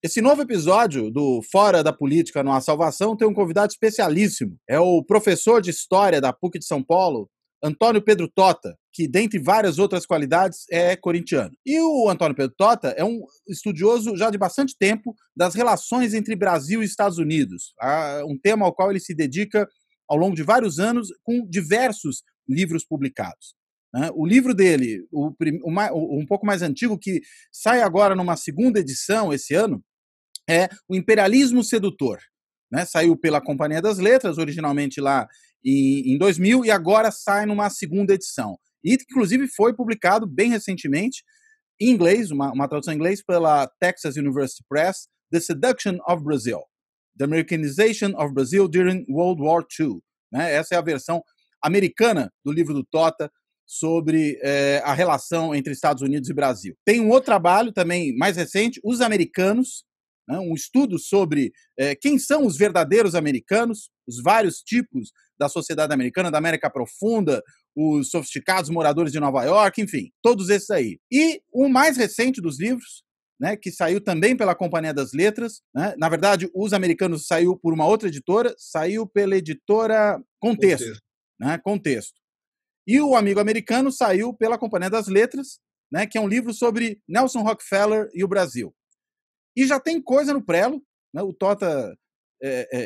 Esse novo episódio do Fora da Política Não Há Salvação tem um convidado especialíssimo. É o professor de História da PUC de São Paulo, Antônio Pedro Tota, que, dentre várias outras qualidades, é corintiano. E o Antônio Pedro Tota é um estudioso já de bastante tempo das relações entre Brasil e Estados Unidos, um tema ao qual ele se dedica ao longo de vários anos com diversos livros publicados. O livro dele, um pouco mais antigo, que sai agora numa segunda edição esse ano, é O Imperialismo Sedutor. Saiu pela Companhia das Letras, originalmente lá em 2000, e agora sai numa segunda edição. E, inclusive, foi publicado bem recentemente, em inglês, uma tradução em inglês, pela Texas University Press, The Seduction of Brazil, The Americanization of Brazil During World War II. Essa é a versão americana do livro do Tota sobre a relação entre Estados Unidos e Brasil. Tem um outro trabalho também mais recente, Os Americanos, um estudo sobre quem são os verdadeiros americanos, os vários tipos da sociedade americana, da América Profunda, os sofisticados moradores de Nova York, enfim, todos esses aí. E o mais recente dos livros, que saiu também pela Companhia das Letras, na verdade, Os Americanos saiu por uma outra editora, saiu pela editora Contexto. Contexto. E O Amigo Americano saiu pela Companhia das Letras, que é um livro sobre Nelson Rockefeller e o Brasil. E já tem coisa no prelo, o Tota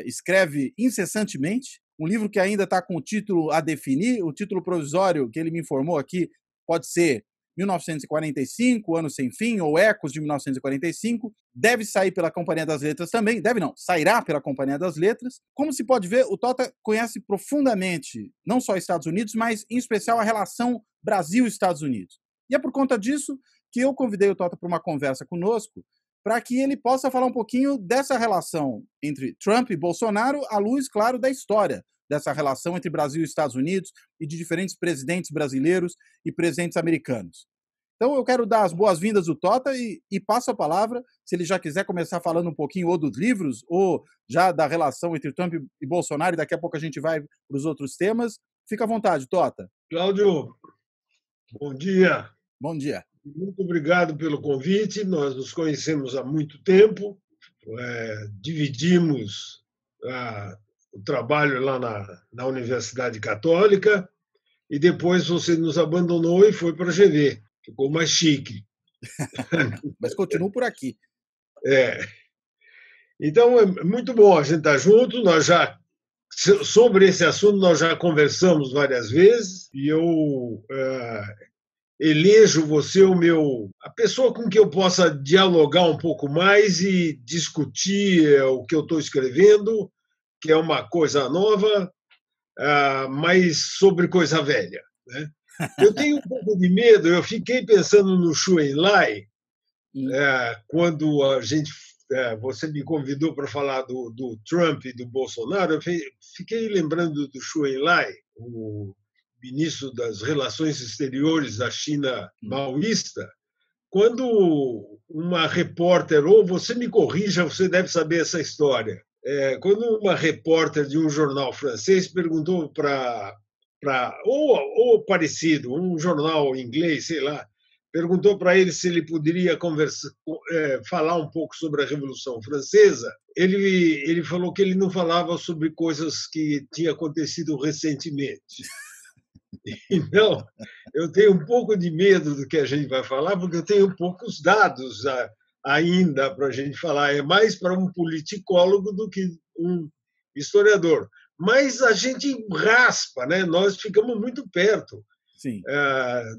escreve incessantemente, um livro que ainda está com o título a definir, o título provisório que ele me informou aqui pode ser 1945, Ano Sem Fim, ou Ecos de 1945, deve sair pela Companhia das Letras também, sairá pela Companhia das Letras. Como se pode ver, o Tota conhece profundamente não só Estados Unidos, mas em especial a relação Brasil-Estados Unidos. E é por conta disso que eu convidei o Tota para uma conversa conosco, para que ele possa falar um pouquinho dessa relação entre Trump e Bolsonaro, à luz, claro, da história dessa relação entre Brasil e Estados Unidos e de diferentes presidentes brasileiros e presidentes americanos. Então, eu quero dar as boas-vindas do Tota e passo a palavra, se ele já quiser começar falando um pouquinho ou dos livros ou já da relação entre Trump e Bolsonaro, e daqui a pouco a gente vai para os outros temas. Fica à vontade, Tota. Cláudio, bom dia. Bom dia. Muito obrigado pelo convite. Nós nos conhecemos há muito tempo, dividimos o trabalho lá na Universidade Católica e depois você nos abandonou e foi para a GV. Ficou mais chique. Mas continuo por aqui. Então, é muito bom a gente estar junto. Sobre esse assunto, nós já conversamos várias vezes e eu elejo você a pessoa com quem eu possa dialogar um pouco mais e discutir o que eu estou escrevendo, que é uma coisa nova, mas sobre coisa velha. Eu tenho um pouco de medo, eu fiquei pensando no Xu Enlai, quando você me convidou para falar do Trump e do Bolsonaro, eu fiquei lembrando do Xu Enlai, o ministro das Relações Exteriores da China maoísta, quando uma repórter, ou você me corrija, você deve saber essa história, quando uma repórter de um jornal francês perguntou ou parecido, um jornal inglês, sei lá, perguntou para ele se ele poderia falar um pouco sobre a Revolução Francesa. Ele falou que ele não falava sobre coisas que tinham acontecido recentemente. Então, eu tenho um pouco de medo do que a gente vai falar, porque eu tenho poucos dados ainda para a gente falar. É mais para um politicólogo do que um historiador. Mas a gente raspa, nós ficamos muito perto. Sim.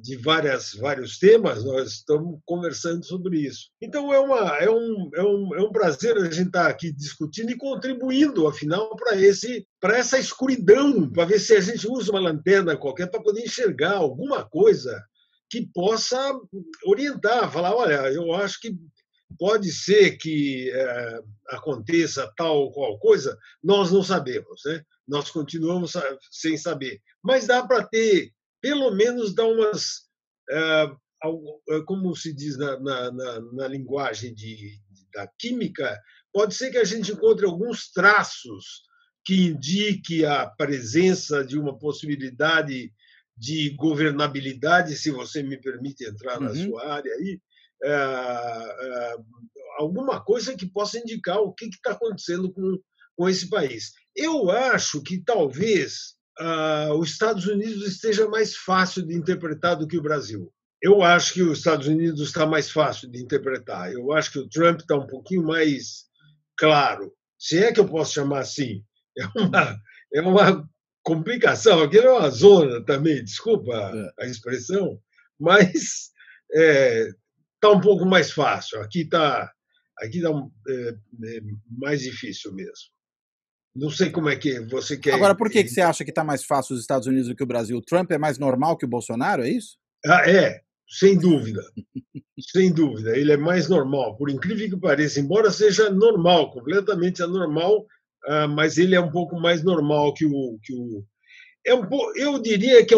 De vários temas, nós estamos conversando sobre isso. Então, é um prazer a gente estar aqui discutindo e contribuindo, afinal, para essa escuridão, para ver se a gente usa uma lanterna qualquer para poder enxergar alguma coisa que possa orientar, falar, olha, eu acho que pode ser que aconteça tal ou qual coisa, nós não sabemos, nós continuamos sem saber. Mas dá para ter, pelo menos, dar umas, como se diz na linguagem da química, pode ser que a gente encontre alguns traços que indiquem a presença de uma possibilidade de governabilidade, se você me permite entrar na sua área aí, alguma coisa que possa indicar o que está acontecendo com esse país. Eu acho que talvez os Estados Unidos esteja mais fácil de interpretar do que o Brasil. Eu acho que os Estados Unidos está mais fácil de interpretar. Eu acho que o Trump está um pouquinho mais claro, se é que eu posso chamar assim. É uma complicação, aquilo é uma zona também, desculpa a expressão, mas está um pouco mais fácil. Aqui está mais difícil mesmo. Não sei como é que você quer. Agora, por que você acha que está mais fácil os Estados Unidos do que o Brasil? O Trump é mais normal que o Bolsonaro, é isso? Sem dúvida. Sem dúvida. Ele é mais normal, por incrível que pareça, embora seja normal, completamente anormal, mas ele é um pouco mais normal que o. Eu diria que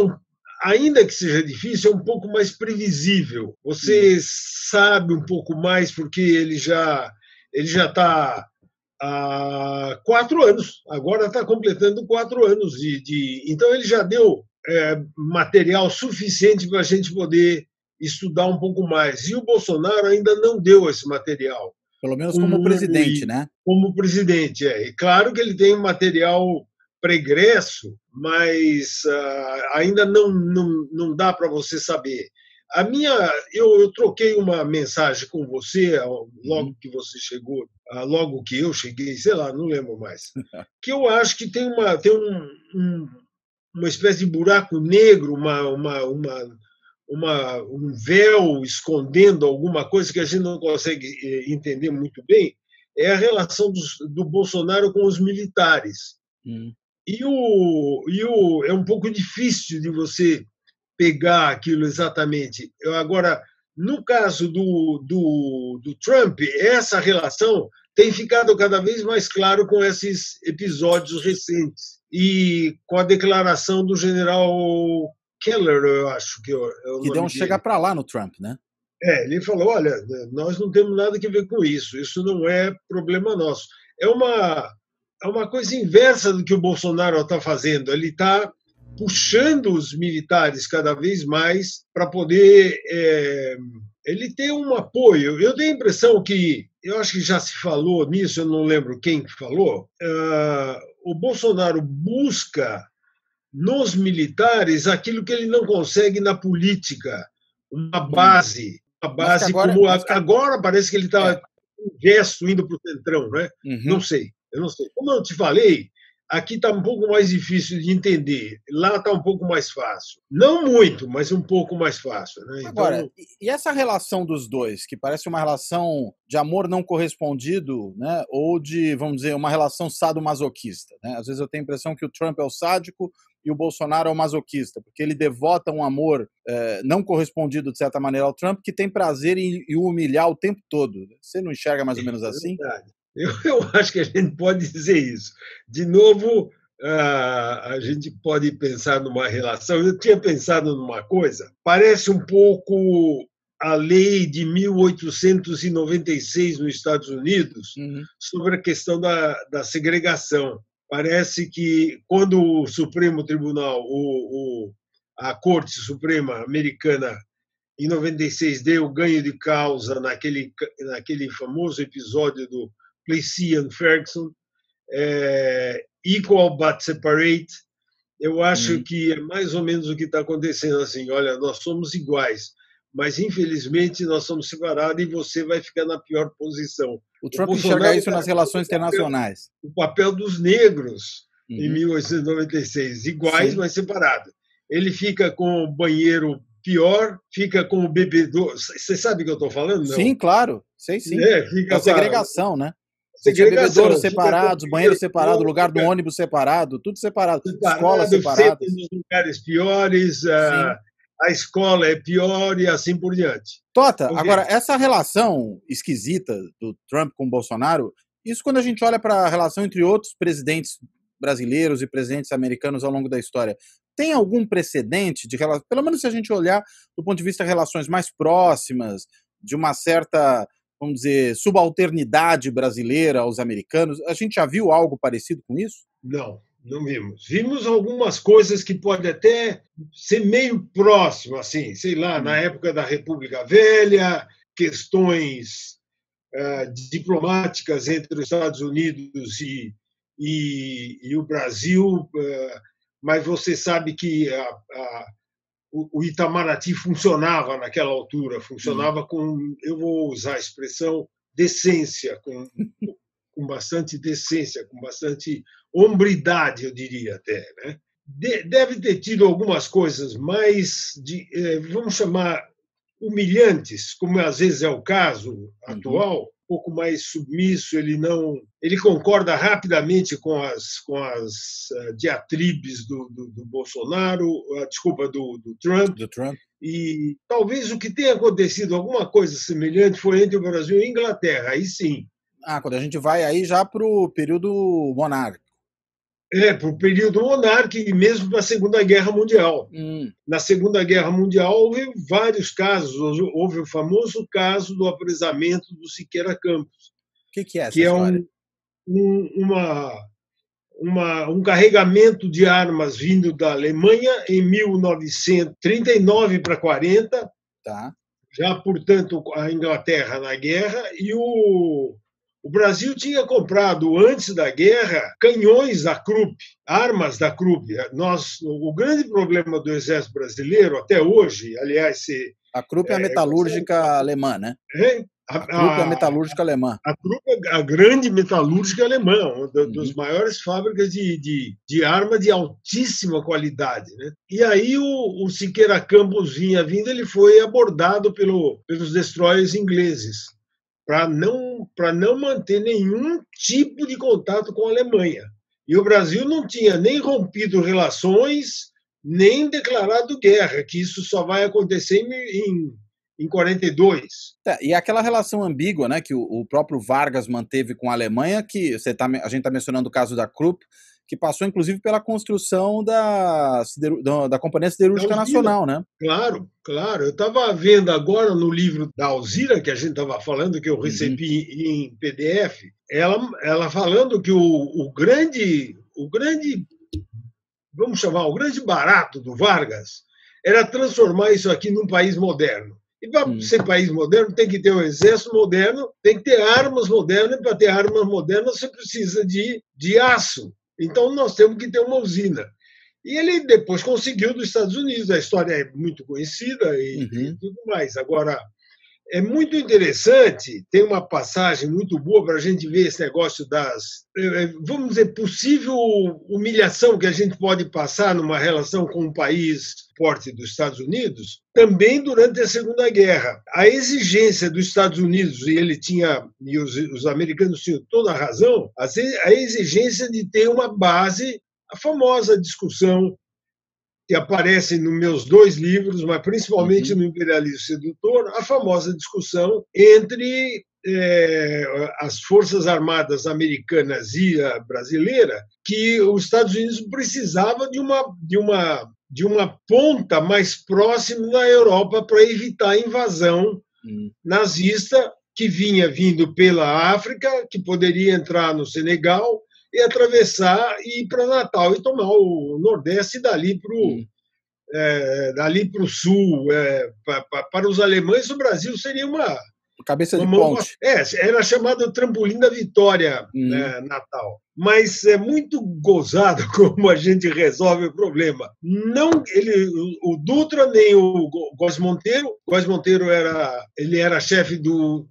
ainda que seja difícil, é um pouco mais previsível. Você sabe um pouco mais porque ele já está há 4 anos, agora está completando 4 anos então ele já deu material suficiente para a gente poder estudar um pouco mais. E o Bolsonaro ainda não deu esse material. Pelo menos como presidente, né? Como presidente, E claro que ele tem material pregresso, mas ainda não dá para você saber. Eu troquei uma mensagem com você logo que você chegou, logo que eu cheguei, sei lá, não lembro mais. Que eu acho que tem uma espécie de buraco negro, um véu escondendo alguma coisa que a gente não consegue entender muito bem, é a relação do Bolsonaro com os militares. É um pouco difícil de você pegar aquilo exatamente. Agora, no caso do Trump, essa relação tem ficado cada vez mais claro com esses episódios recentes e com a declaração do general Keller, eu acho que que deu um chega para lá no Trump, né? Ele falou, olha, nós não temos nada a ver com isso não é problema nosso. É uma coisa inversa do que o Bolsonaro está fazendo, ele está puxando os militares cada vez mais para poder ele ter um apoio. Eu tenho a impressão que, eu acho que já se falou nisso, eu não lembro quem falou, o Bolsonaro busca nos militares aquilo que ele não consegue na política, uma base agora parece que ele está um gesto indo para o centrão, né? Não sei. Como eu te falei, aqui está um pouco mais difícil de entender, lá está um pouco mais fácil. Não muito, mas um pouco mais fácil. Né? Agora, e essa relação dos dois, que parece uma relação de amor não correspondido, né? Ou de, vamos dizer, uma relação sadomasoquista, né? Às vezes eu tenho a impressão que o Trump é o sádico e o Bolsonaro é o masoquista, porque ele devota um amor não correspondido, de certa maneira, ao Trump, que tem prazer em o humilhar o tempo todo. Você não enxerga mais ou menos assim? Verdade. Eu acho que a gente pode dizer isso. De novo, a gente pode pensar numa relação. Eu tinha pensado numa coisa, parece um pouco a lei de 1896 nos Estados Unidos sobre a questão da segregação. Parece que quando o Supremo Tribunal, a Corte Suprema Americana, em 96, deu ganho de causa naquele famoso episódio do Plessy and Ferguson, equal but separate, eu acho que é mais ou menos o que está acontecendo. Assim, olha, nós somos iguais, mas infelizmente nós somos separados e você vai ficar na pior posição. O Trump enxerga isso nas relações internacionais. O papel dos negros em 1896, iguais, mas separados. Ele fica com o banheiro pior, fica com o bebedor. Você sabe o que eu estou falando? Não? Sim, claro. Sei sim. Fica a segregação, né? Você tinha bebedouros separados, banheiro separado, lugar do ônibus separado, tudo separado. Escola separada. Nos lugares piores, a escola é pior e assim por diante. Tota, agora, essa relação esquisita do Trump com o Bolsonaro, isso quando a gente olha para a relação entre outros presidentes brasileiros e presidentes americanos ao longo da história, tem algum precedente de relação, pelo menos se a gente olhar do ponto de vista de relações mais próximas, de uma certa, vamos dizer, subalternidade brasileira aos americanos, a gente já viu algo parecido com isso? Não vimos. Vimos algumas coisas que podem até ser meio próximo, assim, sei lá, na época da República Velha, questões diplomáticas entre os Estados Unidos e o Brasil, mas você sabe que o Itamaraty funcionava naquela altura, funcionava com, eu vou usar a expressão, decência, com bastante decência, com bastante hombridade, eu diria até. Né? Deve ter tido algumas coisas mais, vamos chamar, humilhantes, como às vezes é o caso atual, um pouco mais submisso, ele concorda rapidamente com as diatribes do Bolsonaro, desculpa, do Trump. E talvez o que tenha acontecido, alguma coisa semelhante, foi entre o Brasil e a Inglaterra, aí sim. Quando a gente vai aí já para o período monárquico. Para o período monárquico e mesmo para a Segunda Guerra Mundial. Na Segunda Guerra Mundial houve vários casos. Houve o famoso caso do apresamento do Siqueira Campos. O que é essa história? Um carregamento de armas vindo da Alemanha em 1939 para 40. Tá. Já, portanto, a Inglaterra na guerra e o Brasil tinha comprado, antes da guerra, canhões da Krupp, armas da Krupp. O grande problema do Exército Brasileiro, até hoje, aliás... A Krupp é a metalúrgica alemã, né? A Krupp é a metalúrgica alemã. A Krupp é a grande metalúrgica alemã, uma das maiores fábricas de arma de altíssima qualidade. Né? E aí o Siqueira Campos vinha vindo, ele foi abordado pelos destroyers ingleses, para não manter nenhum tipo de contato com a Alemanha. E o Brasil não tinha nem rompido relações, nem declarado guerra, que isso só vai acontecer em 42. E aquela relação ambígua, né, que o próprio Vargas manteve com a Alemanha, que a gente está mencionando o caso da Krupp, que passou, inclusive, pela construção da Companhia Siderúrgica Nacional, né? Claro. Eu estava vendo agora no livro da Alzira, que a gente estava falando, que eu recebi em PDF, ela falando que o grande, vamos chamar, o grande barato do Vargas era transformar isso aqui num país moderno. E para ser país moderno, tem que ter um exército moderno, tem que ter armas modernas, e para ter armas modernas você precisa de aço. Então, nós temos que ter uma usina. E ele depois conseguiu dos Estados Unidos. A história é muito conhecida e tudo mais. Agora, é muito interessante, tem uma passagem muito boa para a gente ver esse negócio vamos dizer, possível humilhação que a gente pode passar numa relação com um país forte dos Estados Unidos, também durante a Segunda Guerra. A exigência dos Estados Unidos, e os americanos tinham toda a razão, a exigência de ter uma base, a famosa discussão que aparece nos meus 2 livros, mas principalmente no Imperialismo Sedutor, a famosa discussão entre as Forças Armadas americanas e a brasileira, que os Estados Unidos precisavam de uma ponta mais próxima da Europa para evitar a invasão nazista que vinha vindo pela África, que poderia entrar no Senegal e atravessar e ir para Natal e tomar o Nordeste e dali para o Sul. Para os alemães, o Brasil seria uma cabeça de ponte. Era chamado trampolim da vitória, Natal. Mas é muito gozado como a gente resolve o problema. Não o Dutra nem o Góes Monteiro. Góes Monteiro era chefe do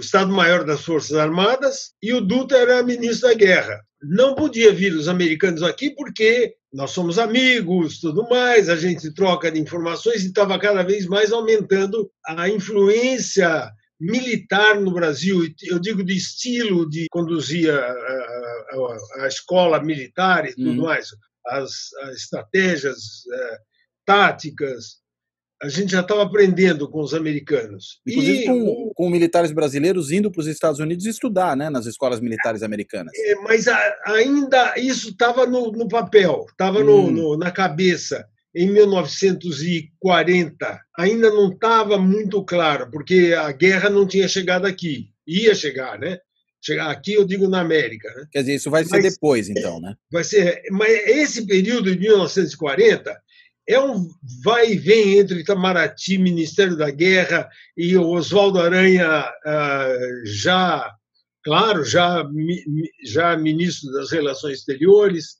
Estado-Maior das Forças Armadas e o Dutra era ministro da Guerra. Não podia vir os americanos aqui porque nós somos amigos, tudo mais, a gente troca de informações e estava cada vez mais aumentando a influência militar no Brasil. Eu digo de estilo de conduzir a escola militar e tudo mais, as estratégias táticas. A gente já estava aprendendo com os americanos. Inclusive com militares brasileiros indo para os Estados Unidos estudar, né, nas escolas militares americanas. Mas ainda isso estava no papel, estava na cabeça. Em 1940, ainda não estava muito claro, porque a guerra não tinha chegado aqui. Ia chegar, né? Chegar aqui, eu digo na América. Né? Quer dizer, isso vai ser depois, então, né? Vai ser. Mas esse período de 1940 é um vai e vem entre Itamaraty, Ministério da Guerra, e o Oswaldo Aranha, já, claro, já ministro das Relações Exteriores.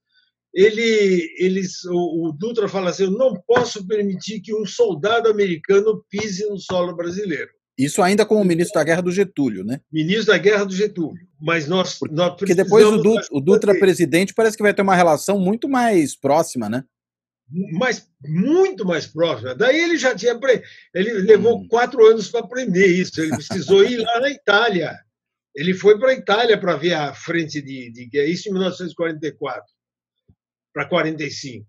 O Dutra fala assim: eu não posso permitir que um soldado americano pise no solo brasileiro. Isso ainda como ministro da Guerra do Getúlio, né? Ministro da Guerra do Getúlio. Mas nós Porque depois o Dutra presidente parece que vai ter uma relação muito mais próxima, né? Muito mais próxima. Daí ele já tinha. Ele levou 4 anos para aprender isso. Ele precisou ir lá na Itália. Ele foi para a Itália para ver a frente de guerra, isso em 1944 para 45.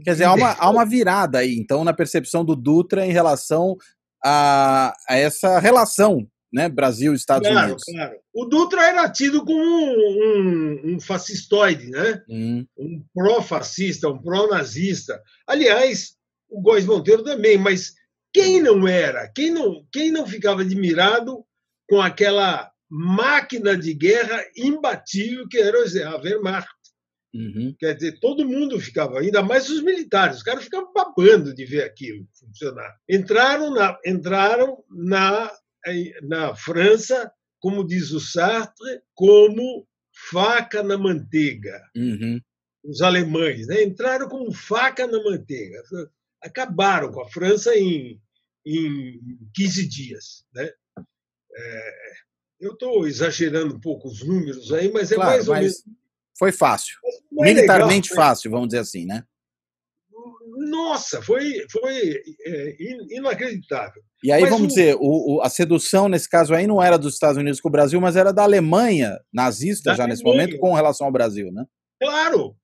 Quer dizer, há uma virada aí, então, na percepção do Dutra em relação a essa relação, né, Brasil e Estados Unidos. Claro. O Dutra era tido como um fascistoide, né? Um pró-fascista, um pró-nazista. Aliás, o Góes Monteiro também, mas quem não era? Quem não ficava admirado com aquela máquina de guerra imbatível que era a Wehrmacht? Quer dizer, todo mundo ficava, ainda mais os militares, os caras ficavam babando de ver aquilo funcionar. Entraram na França, como diz o Sartre, como faca na manteiga. Os alemães, né? Entraram como faca na manteiga. Acabaram com a França em 15 dias. Né? Eu estou exagerando um pouco os números aí, mas claro, mais ou menos. Foi fácil. Militarmente legal, fácil, vamos dizer assim, né? Nossa, foi inacreditável. E aí, vamos dizer, a sedução, nesse caso aí, não era dos Estados Unidos com o Brasil, mas era da Alemanha nazista já nesse momento, com relação ao Brasil, né? Claro,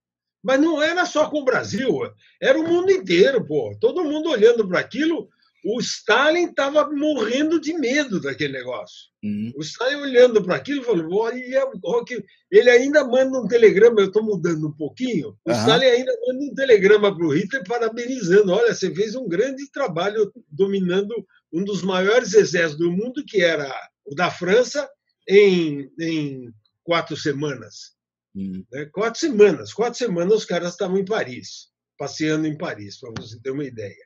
mas não era só com o Brasil, era o mundo inteiro, pô. Todo mundo olhando para aquilo. O Stalin estava morrendo de medo daquele negócio. O Stalin olhando para aquilo falou: olha, ele ainda manda um telegrama, eu estou mudando um pouquinho. O Stalin ainda manda um telegrama para o Hitler parabenizando: olha, você fez um grande trabalho dominando um dos maiores exércitos do mundo, que era o da França, em 4 semanas. 4 semanas. 4 semanas os caras estavam em Paris, passeando em Paris, para você ter uma ideia.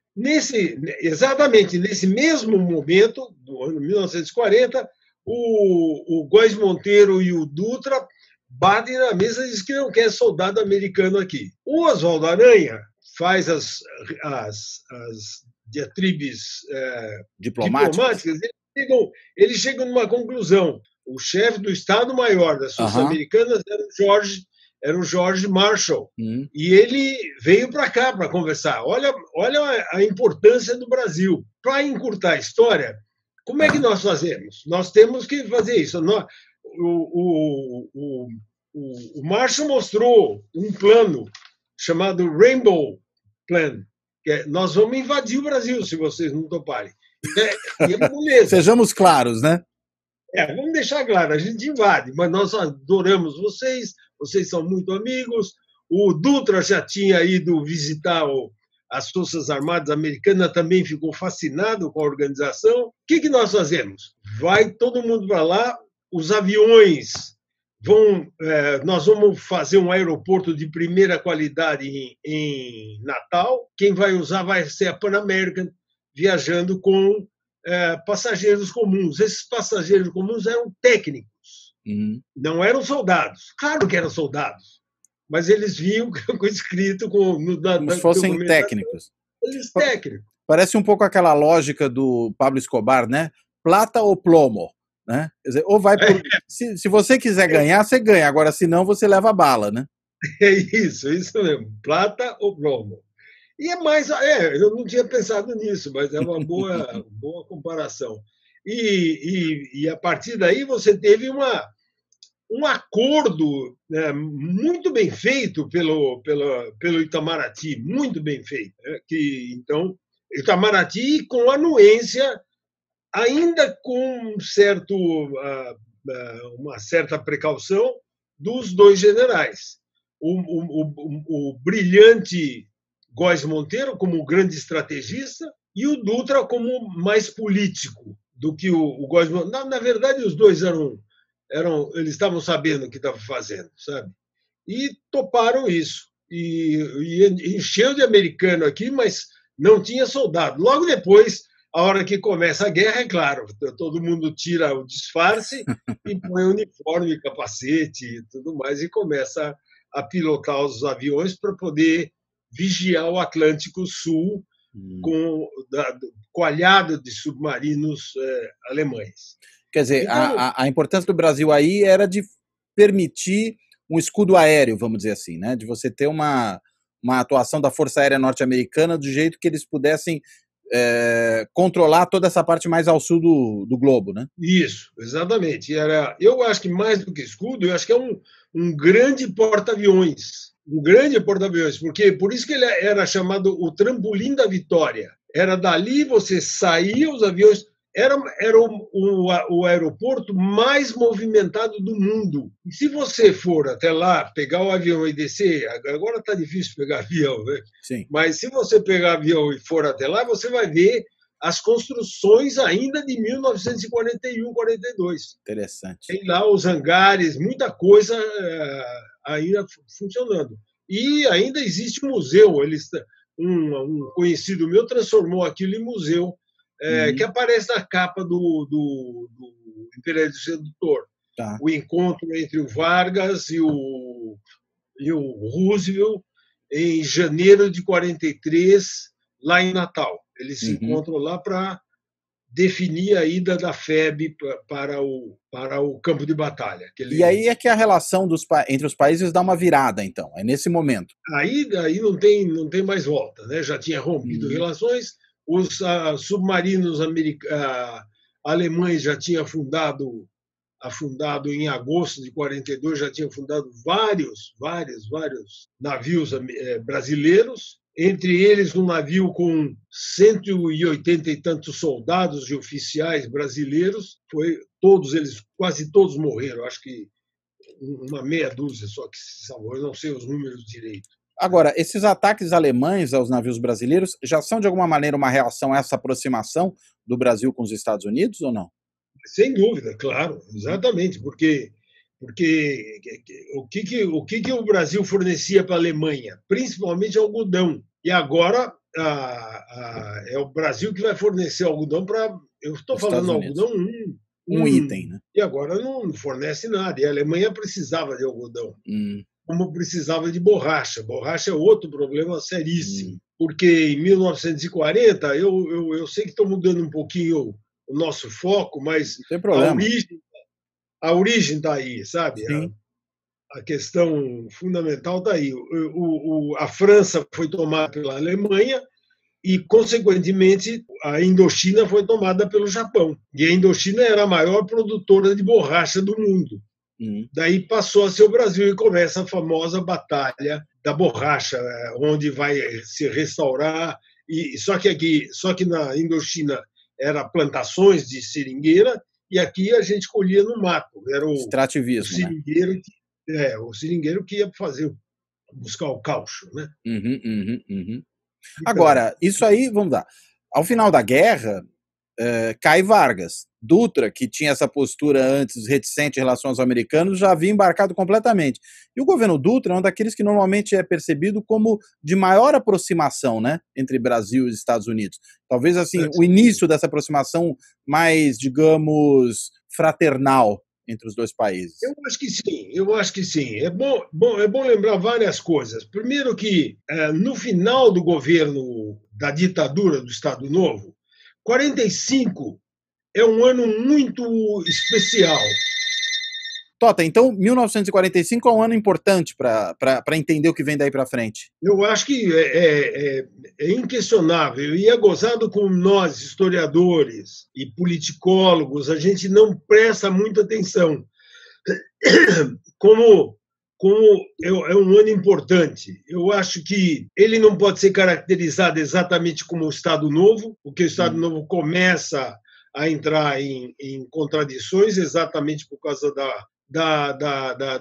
Exatamente nesse mesmo momento, do ano 1940, o Góes Monteiro e o Dutra batem na mesa e dizem que não quer soldado americano aqui. O Oswaldo Aranha faz as diatribes diplomáticas. Eles chegam numa conclusão. O chefe do Estado-Maior das Forças Americanas era o George Marshall. E ele veio para cá para conversar. Olha a importância do Brasil. Para encurtar a história, como é que nós fazemos? Nós temos que fazer isso. O Marshall mostrou um plano chamado Rainbow Plan, que é: nós vamos invadir o Brasil se vocês não toparem. Sejamos claros, né? Vamos deixar claro, a gente invade, mas nós adoramos vocês são muito amigos. O Dutra já tinha ido visitar as Forças Armadas Americanas, também ficou fascinado com a organização. O que nós fazemos? Vai todo mundo para lá, os aviões nós vamos fazer um aeroporto de primeira qualidade em Natal. Quem vai usar vai ser a Pan American, viajando com passageiros comuns. Esses passageiros comuns eram técnicos, não eram soldados. Claro que eram soldados, mas eles vinham com escrito como se fossem técnicos. Eles técnicos. Parece um pouco aquela lógica do Pablo Escobar, né? Plata ou plomo, né? Quer dizer, ou vai por... se você quiser ganhar, você ganha. Agora, se não, você leva bala, né? É isso mesmo. Plata ou plomo. E eu não tinha pensado nisso, mas é uma boa comparação. E a partir daí você teve um acordo, né, muito bem feito pelo Itamaraty, muito bem feito. Né, então, Itamaraty com anuência, ainda com uma certa precaução dos 2 generais. O brilhante Góes Monteiro como grande estrategista e o Dutra como mais político do que o Góes Monteiro. Na verdade, os dois eles estavam sabendo o que estavam fazendo, sabe? E toparam isso. e encheu de americano aqui, mas não tinha soldado. Logo depois, a hora que começa a guerra, é claro, todo mundo tira o disfarce e põe uniforme, capacete e tudo mais, e começa a pilotar os aviões para poder vigiar o Atlântico Sul coalhado de submarinos alemães. Quer dizer, então, a importância do Brasil aí era de permitir um escudo aéreo, vamos dizer assim, né? De você ter uma atuação da Força Aérea Norte-Americana do jeito que eles pudessem controlar toda essa parte mais ao sul do globo, né? Isso, exatamente. Eu acho que mais do que escudo, eu acho que é um grande porta-aviões. Um grande porta-aviões, porque por isso que ele era chamado o trampolim da vitória. Era dali você saía, os aviões. Era o aeroporto mais movimentado do mundo. E se você for até lá, pegar o avião e descer, agora está difícil pegar avião, né? Sim. Mas se você pegar avião e for até lá, você vai ver as construções ainda de 1941, 42. Interessante. Tem lá os hangares, muita coisa ainda funcionando. E ainda existe um museu. Um conhecido meu transformou aquilo em museu, que aparece na capa do Império do Sedutor. Tá. O encontro entre o Vargas e o Roosevelt em janeiro de 43, lá em Natal. Eles se encontram lá para definir a ida da FEB para o campo de batalha. E aí é que a relação entre os países dá uma virada, então, é nesse momento. Aí não tem mais volta, né? Já tinha rompido relações, os submarinos alemães já tinham afundado em agosto de 42, já tinham afundado vários navios brasileiros, entre eles um navio com 180 e tantos soldados e oficiais brasileiros. Quase todos morreram, acho que uma meia dúzia só que se salvou, eu não sei os números direito. Agora, esses ataques alemães aos navios brasileiros já são, de alguma maneira, uma reação a essa aproximação do Brasil com os Estados Unidos ou não? Sem dúvida, claro, exatamente, porque o que o Brasil fornecia para a Alemanha? Principalmente algodão. E agora é o Brasil que vai fornecer algodão para... Eu estou falando algodão um item, né? E agora não fornece nada. E a Alemanha precisava de algodão, como precisava de borracha. Borracha é outro problema seríssimo, porque em 1940, eu sei que estou mudando um pouquinho o nosso foco, mas a origem está aí, sabe? A questão fundamental está aí. A França foi tomada pela Alemanha e, consequentemente, a Indochina foi tomada pelo Japão. E a Indochina era a maior produtora de borracha do mundo. Daí passou a ser o Brasil e começa a famosa batalha da borracha, onde vai se restaurar. Só que na Indochina era plantações de seringueira e aqui a gente colhia no mato. Era o seringueiro, né? O seringueiro que ia buscar o caucho, né? Então, agora, isso aí, vamos lá. Ao final da guerra, cai Vargas. Dutra, que tinha essa postura antes reticente em relação aos americanos, já havia embarcado completamente. E o governo Dutra é um daqueles que normalmente é percebido como de maior aproximação, né, entre Brasil e Estados Unidos. Talvez assim, o início dessa aproximação mais, digamos, fraternal entre os dois países. Eu acho que sim. É bom lembrar várias coisas. Primeiro que, no final do governo da ditadura do Estado Novo, 45 é um ano muito especial. Tota, então 1945 é um ano importante para entender o que vem daí para frente. Eu acho que é inquestionável. E é gozado com nós, historiadores e politicólogos, a gente não presta muita atenção. Como é um ano importante. Eu acho que ele não pode ser caracterizado exatamente como o Estado Novo, porque o Estado Novo começa a entrar em contradições exatamente por causa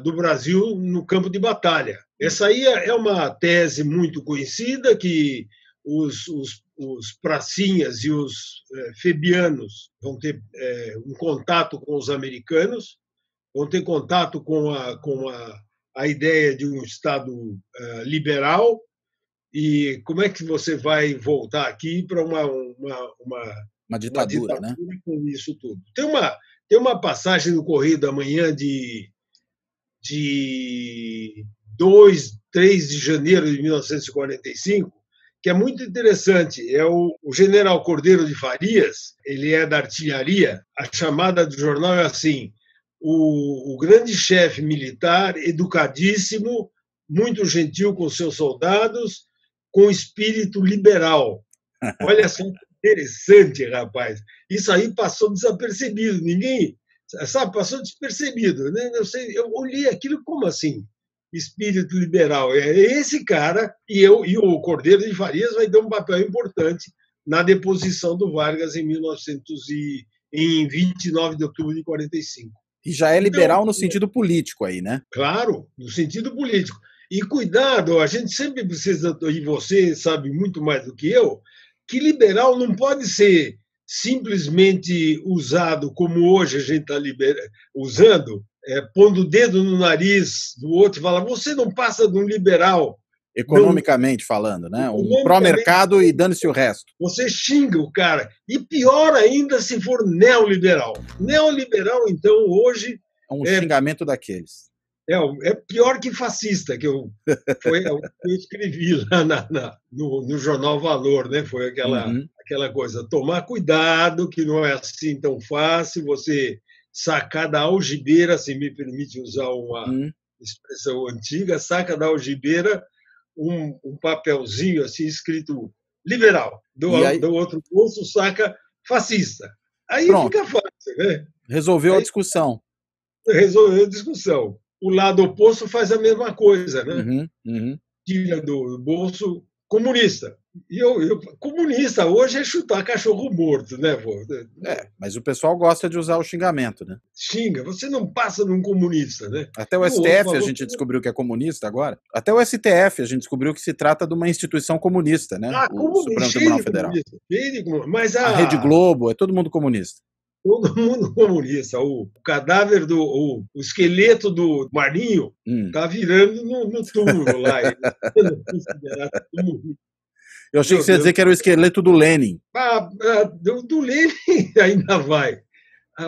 do Brasil no campo de batalha. Essa aí é uma tese muito conhecida, que os pracinhas e os febianos vão ter um contato com os americanos, vão ter contato com a ideia de um Estado liberal, e como é que você vai voltar aqui para Uma uma ditadura, né? ditadura com isso tudo? Tem uma passagem no Correio da Manhã de 2, 3 de janeiro de 1945, que é muito interessante. É o general Cordeiro de Farias, ele é da artilharia. A chamada do jornal é assim: o grande chefe militar, educadíssimo, muito gentil com seus soldados, com espírito liberal. Olha só que interessante, rapaz. Isso aí passou desapercebido. Ninguém, sabe, passou despercebido. Né? Eu olhei aquilo como assim? Espírito liberal. É esse cara, e o Cordeiro de Farias vai ter um papel importante na deposição do Vargas em 29 de outubro de 45. E já é liberal no sentido político aí, né? Claro, no sentido político. E cuidado, a gente sempre precisa, e você sabe muito mais do que eu, que liberal não pode ser simplesmente usado como hoje a gente está usando, pondo o dedo no nariz do outro e falar: você não passa de um liberal. Economicamente falando, né? Um pró-mercado e dane-se o resto. Você xinga o cara. E pior ainda se for neoliberal. Neoliberal, então, hoje... É um xingamento daqueles. É pior que fascista, que eu escrevi lá no jornal Valor, né? Foi aquela coisa: tomar cuidado, que não é assim tão fácil, você sacar da algibeira, se me permite usar uma expressão antiga, saca da algibeira um papelzinho assim escrito liberal, do outro bolso saca fascista. Aí pronto. Fica fácil, né? Resolveu a discussão. Resolveu a discussão. O lado oposto faz a mesma coisa, né? Tira do bolso comunista. E comunista hoje é chutar cachorro morto, né, pô? Mas o pessoal gosta de usar o xingamento, né? Xinga, você não passa de um comunista, né? Até o STF a gente descobriu que é comunista agora. Até o STF a gente descobriu que se trata de uma instituição comunista, né? O Supremo Tribunal Federal. Mas a Rede Globo, é todo mundo comunista. Todo mundo comunista. O cadáver o esqueleto do Marinho está virando no túmulo lá. Eu achei que você ia dizer que era o esqueleto do Lenin. Do Lenin ainda vai.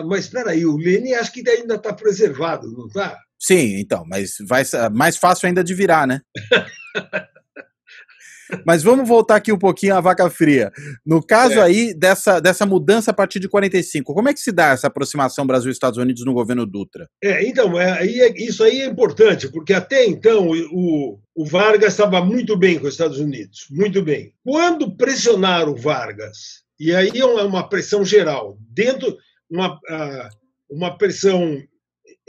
Mas espera aí, o Lenin acho que ainda está preservado, não está? Sim, então, mas vai mais fácil ainda de virar, né? Mas vamos voltar aqui um pouquinho à vaca fria. No caso aí dessa mudança a partir de 45, como é que se dá essa aproximação Brasil-Estados Unidos no governo Dutra? Então, isso aí é importante, porque até então o Vargas estava muito bem com os Estados Unidos, muito bem. Quando pressionaram o Vargas, e aí é uma pressão geral, dentro uma pressão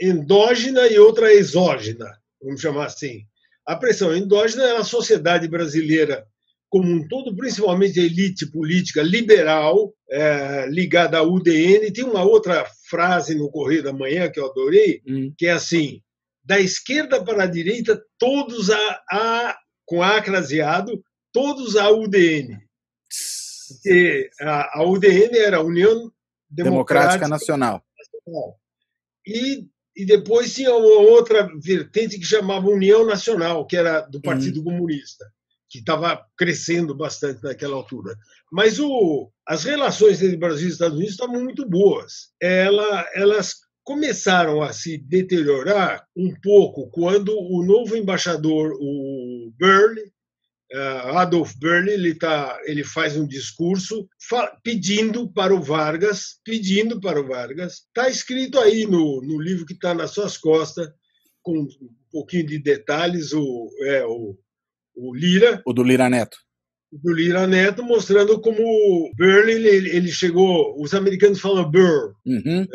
endógena e outra exógena, vamos chamar assim. A pressão endógena é a sociedade brasileira como um todo, principalmente a elite política liberal, ligada à UDN. Tem uma outra frase no Correio da Manhã que eu adorei, que é assim: da esquerda para a direita, todos com A craseado, todos à UDN. Porque a UDN era a União Democrática Nacional. E depois tinha uma outra vertente que chamava União Nacional, que era do Partido Comunista, que estava crescendo bastante naquela altura. Mas as relações entre Brasil e Estados Unidos estavam muito boas. Elas começaram a se deteriorar um pouco quando o novo embaixador, o Burley, Adolf Burley, ele faz um discurso pedindo para o Vargas, está escrito aí no livro que está nas suas costas, com um pouquinho de detalhes, o Lira. O do Lira Neto. Do Lira Neto, mostrando como o Burley, ele chegou, os americanos falam Burr,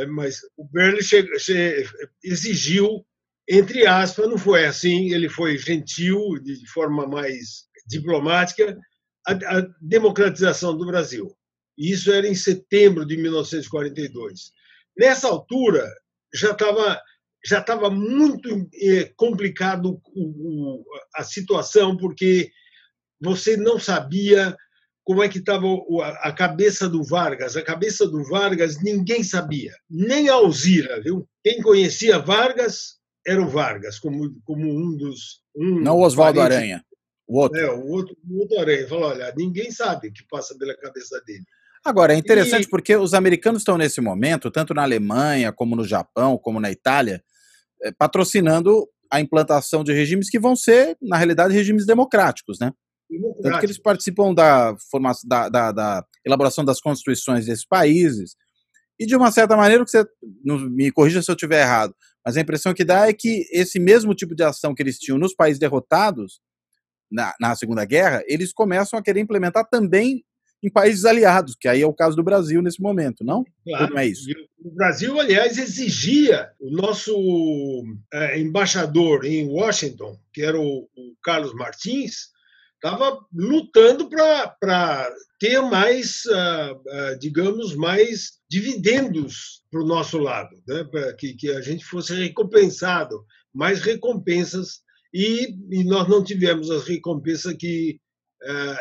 mas o Burley exigiu, entre aspas, não foi assim, ele foi gentil, de forma mais diplomática, a democratização do Brasil. E isso era em setembro de 1942. Nessa altura, já estava muito complicado a situação, porque você não sabia como é que estava a cabeça do Vargas. A cabeça do Vargas ninguém sabia, nem a Alzira, viu? Quem conhecia Vargas era o Vargas, como Não o Oswaldo Aranha, o outro. O outro Aranha. Falou, olha, ninguém sabe o que passa pela cabeça dele. Agora, é interessante porque os americanos estão nesse momento, tanto na Alemanha, como no Japão, como na Itália, patrocinando a implantação de regimes que vão ser, na realidade, regimes democráticos, né? Tanto que eles participam da elaboração das constituições desses países. E, de uma certa maneira, que você me corrija se eu estiver errado, mas a impressão que dá é que esse mesmo tipo de ação que eles tinham nos países derrotados na Segunda Guerra, eles começam a querer implementar também em países aliados, que aí é o caso do Brasil nesse momento, não? Claro. Ou não é isso? O Brasil, aliás, exigia o nosso embaixador em Washington, que era o Carlos Martins, estava lutando para ter mais, digamos, mais dividendos para o nosso lado, né? Para que a gente fosse recompensado, mais recompensas, e nós não tivemos as recompensas que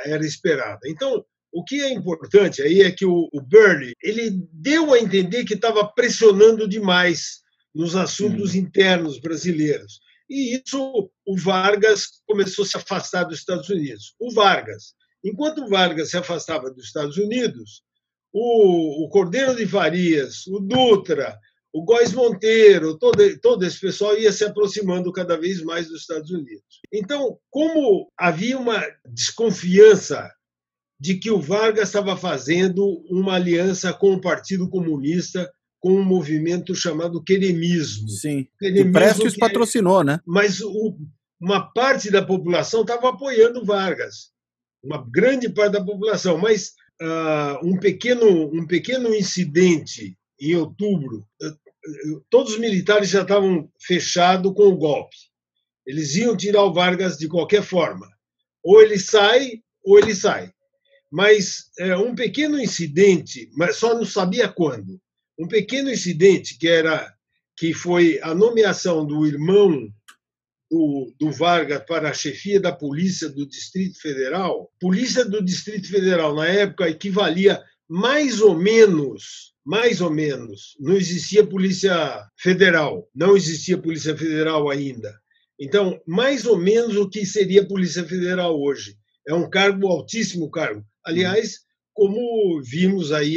era esperada. Então, o que é importante aí é que o Burley ele deu a entender que estava pressionando demais nos assuntos internos brasileiros. E isso, o Vargas começou a se afastar dos Estados Unidos. Enquanto o Vargas se afastava dos Estados Unidos, o Cordeiro de Farias, o Dutra, o Góes Monteiro, todo esse pessoal ia se aproximando cada vez mais dos Estados Unidos. Então, como havia uma desconfiança de que o Vargas estava fazendo uma aliança com o Partido Comunista, com um movimento chamado queremismo. Sim, que o Prestes patrocinou, né? Mas uma parte da população estava apoiando o Vargas, uma grande parte da população, mas um pequeno incidente em outubro, todos os militares já estavam fechados com o golpe. Eles iam tirar o Vargas de qualquer forma. Ou ele sai, ou ele sai. Mas um pequeno incidente, mas só não sabia quando, um pequeno incidente que foi a nomeação do irmão do Vargas para a chefia da Polícia do Distrito Federal. Polícia do Distrito Federal, na época, equivalia mais ou menos, não existia Polícia Federal, não existia Polícia Federal ainda. Então, mais ou menos o que seria a Polícia Federal hoje. É um cargo, altíssimo cargo. Aliás, como vimos aí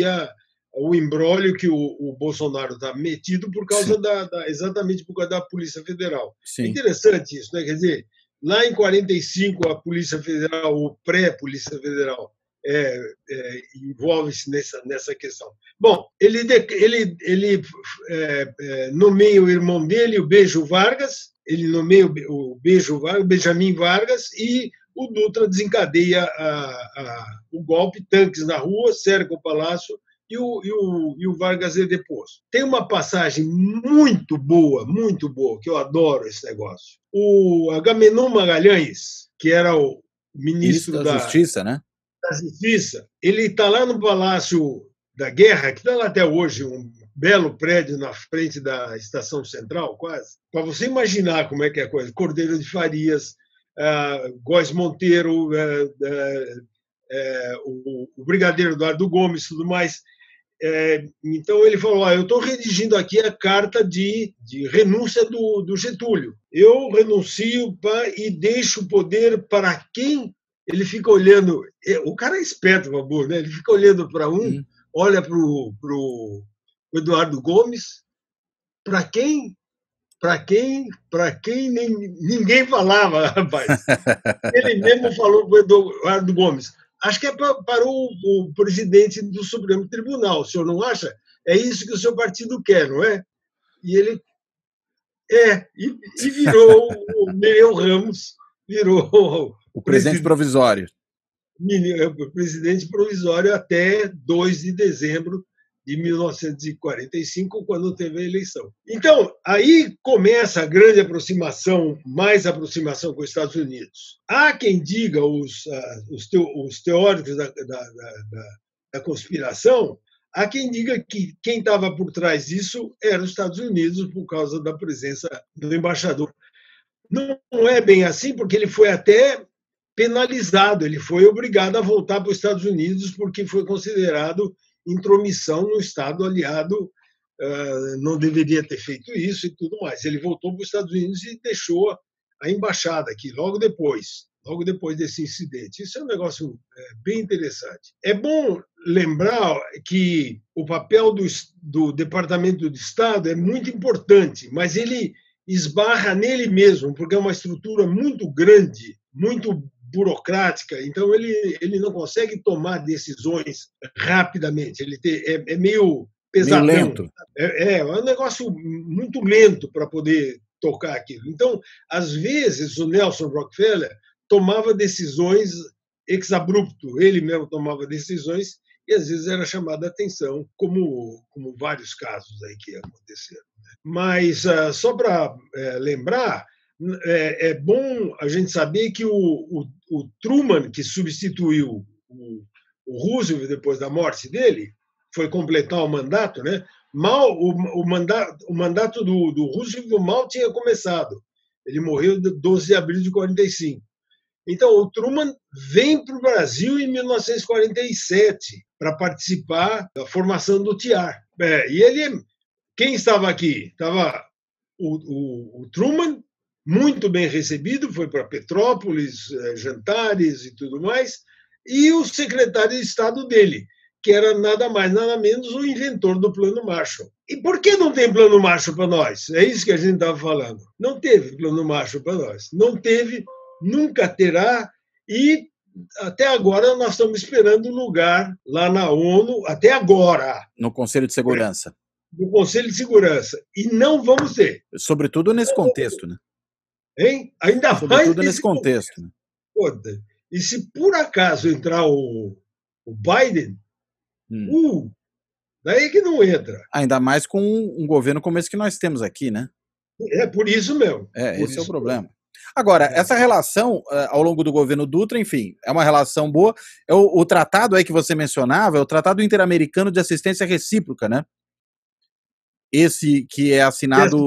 o imbróglio que o Bolsonaro está metido por causa exatamente por causa da Polícia Federal. Sim. É interessante isso, né? Quer dizer, lá em 45 a Polícia Federal, ou pré-Polícia Federal, envolve-se nessa questão. Bom, ele nomeia o irmão dele, o Beijo Vargas, ele nomeia o Benjamin Vargas, e o Dutra desencadeia o golpe, tanques na rua, cerca o palácio, e o Vargas é deposto. Tem uma passagem muito boa, que eu adoro esse negócio. O Agamenon Magalhães, que era o ministro da Justiça, né? Da Justiça, ele está lá no Palácio da Guerra, que está lá até hoje, um belo prédio na frente da Estação Central, quase. Para você imaginar como é que é a coisa. Cordeiro de Farias, Góes Monteiro, o brigadeiro Eduardo Gomes, tudo mais. Então ele falou: eu estou redigindo aqui a carta de renúncia do Getúlio. Eu renuncio e deixo o poder para quem. Ele fica olhando. O cara é esperto, Babu, né? Ele fica olhando para olha para o Eduardo Gomes, para quem ninguém falava, rapaz. Ele mesmo falou para o Eduardo Gomes. Acho que é para o presidente do Supremo Tribunal. O senhor não acha? É isso que o seu partido quer, não é? E ele... E virou o Nereu Ramos, virou... O presidente provisório. O presidente provisório até 2 de dezembro de 1945, quando teve a eleição. Então, aí começa a grande aproximação, mais aproximação com os Estados Unidos. Há quem diga, os teóricos da conspiração, há quem diga que quem estava por trás disso era os Estados Unidos, por causa da presença do embaixador. Não é bem assim, porque ele foi até penalizado, ele foi obrigado a voltar para os Estados Unidos porque foi considerado intromissão no Estado aliado não deveria ter feito isso e tudo mais. Ele voltou para os Estados Unidos e deixou a embaixada aqui, logo depois desse incidente. Isso é um negócio bem interessante. É bom lembrar que o papel do Departamento de Estado é muito importante, mas ele esbarra nele mesmo, porque é uma estrutura muito grande, muito burocrática, então ele não consegue tomar decisões rapidamente. Ele é meio pesadão. Meio lento. É um negócio muito lento para poder tocar aquilo. Então, às vezes, o Nelson Rockefeller tomava decisões ex abrupto, ele mesmo tomava decisões e às vezes era chamada a atenção, como vários casos aí que aconteceram. Mas, só para lembrar, é bom a gente saber que o Truman, que substituiu o Roosevelt depois da morte dele, foi completar o mandato, né? O mandato do Roosevelt mal tinha começado. Ele morreu 12 de abril de 45. Então, o Truman vem para o Brasil em 1947 para participar da formação do TIAR. E quem estava aqui? Estava o Truman, muito bem recebido, foi para Petrópolis, jantares e tudo mais, e o secretário de Estado dele, que era nada mais, nada menos o inventor do Plano Marshall. E por que não tem Plano Marshall para nós? É isso que a gente estava falando. Não teve Plano Marshall para nós. Não teve, nunca terá, e até agora nós estamos esperando lugar lá na ONU, até agora. No Conselho de Segurança. No Conselho de Segurança. E não vamos ter. Sobretudo nesse contexto, né? Hein? Ainda Sobretudo mais nesse contexto. Né? E se por acaso entrar o Biden, daí que não entra. Ainda mais com um governo como esse que nós temos aqui, né? É por isso mesmo. Esse é o problema. Agora, essa relação ao longo do governo Dutra, enfim, é uma relação boa. O tratado aí que você mencionava é o Tratado Interamericano de Assistência Recíproca, né? Esse que é assinado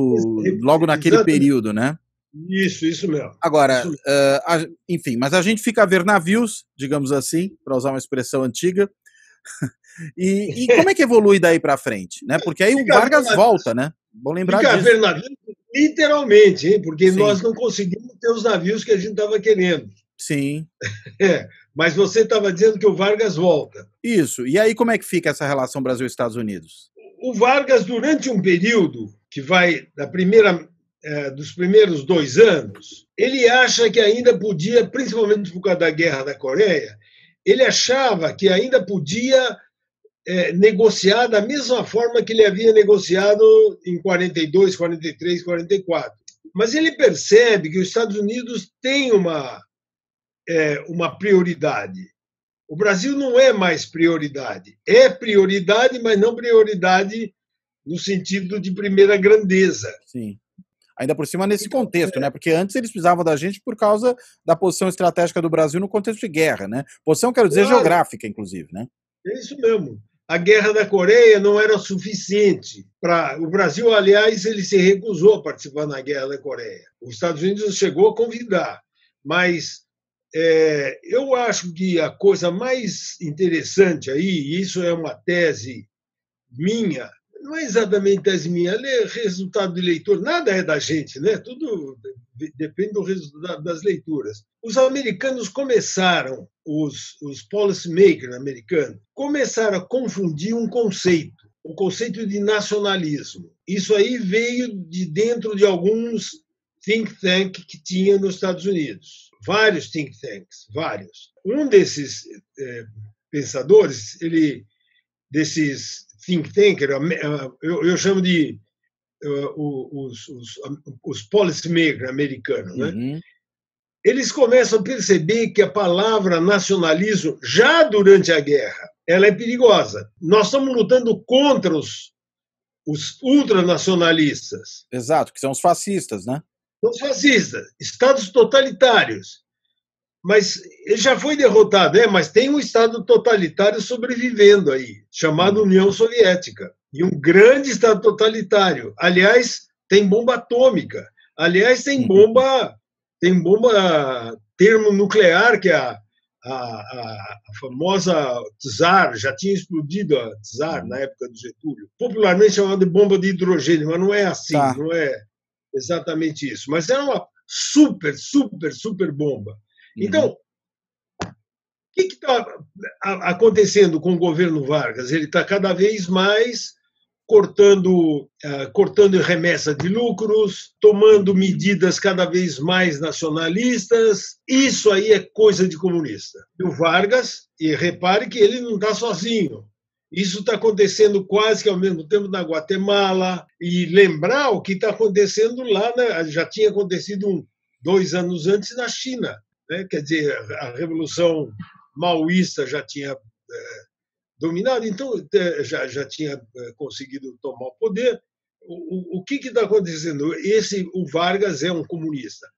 logo naquele período, né? Isso mesmo. Agora, enfim, mas a gente fica a ver navios, digamos assim, para usar uma expressão antiga. E como é que evolui daí para frente, né? Porque aí o Vargas volta, né? Bom lembrar disso. Fica a ver navios, literalmente, hein? Porque nós não conseguimos ter os navios que a gente estava querendo. Sim. Mas você estava dizendo que o Vargas volta. Isso. E aí como é que fica essa relação Brasil-Estados Unidos? O Vargas, durante um período que vai dos primeiros 2 anos, ele acha que ainda podia, principalmente por causa da Guerra da Coreia, ele achava que ainda podia negociar da mesma forma que ele havia negociado em 42, 43, 44. Mas ele percebe que os Estados Unidos têm uma prioridade. O Brasil não é mais prioridade. É prioridade, mas não prioridade no sentido de primeira grandeza. Sim. Ainda por cima nesse contexto, né? Porque antes eles precisavam da gente por causa da posição estratégica do Brasil no contexto de guerra, né? Posição, quero dizer, geográfica, inclusive, né? É isso mesmo. A Guerra da Coreia não era suficiente para o Brasil, aliás, ele se recusou a participar na Guerra da Coreia. Os Estados Unidos chegou a convidar, mas eu acho que a coisa mais interessante aí, e isso é uma tese minha, não é exatamente tese minha, é resultado de leitura, nada é da gente, né? Tudo depende do resultado das leituras. Os americanos começaram, os policymakers americanos, começaram a confundir um conceito, o conceito de nacionalismo. Isso aí veio de dentro de alguns think tanks que tinha nos Estados Unidos. Vários think tanks, vários. Um desses pensadores, desses think tankers, eu chamo de os policymakers americanos, né? Uhum. Eles começam a perceber que a palavra nacionalismo, já durante a guerra, ela é perigosa. Nós estamos lutando contra os ultranacionalistas. Exato, que são os fascistas, né? Os fascistas, estados totalitários. Mas ele já foi derrotado, mas tem um estado totalitário sobrevivendo aí, chamado União Soviética. E um grande estado totalitário. Aliás, tem bomba atômica. Aliás, tem bomba termonuclear, que é a famosa Tsar, já tinha explodido a Tsar na época do Getúlio, popularmente chamada de bomba de hidrogênio, mas não é assim, Tá. não é exatamente isso. Mas era uma super, super, super bomba. Então, Uhum. o que está acontecendo com o governo Vargas? Ele está cada vez mais cortando remessa de lucros, tomando medidas cada vez mais nacionalistas. Isso aí é coisa de comunista. E o Vargas, e repare que ele não está sozinho. Isso está acontecendo quase que ao mesmo tempo na Guatemala. E lembrar o que está acontecendo lá, né? Já tinha acontecido 2 anos antes na China. Né? Quer dizer, a Revolução Maoísta já tinha dominado, então já tinha conseguido tomar o poder. O que está acontecendo? O Vargas é um comunista.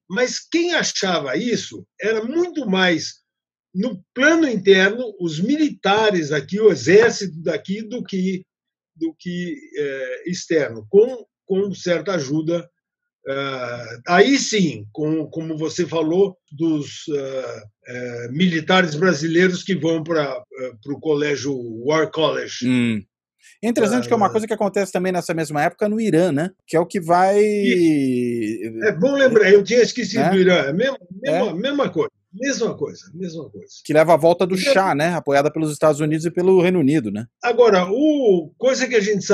Mas quem achava isso era muito mais no plano interno, os militares aqui, o exército daqui, do que externo, com certa ajuda. Aí sim, como você falou, dos militares brasileiros que vão para o colégio War College. É interessante que é uma coisa que acontece também nessa mesma época no Irã, né? Que é o que vai. Isso. É bom lembrar, eu tinha esquecido do Né? Irã. É, Mesma coisa, mesma coisa, mesma coisa. que leva à volta do Então, Shah, né? Apoiada pelos Estados Unidos e pelo Reino Unido, né? agora, coisa que a gente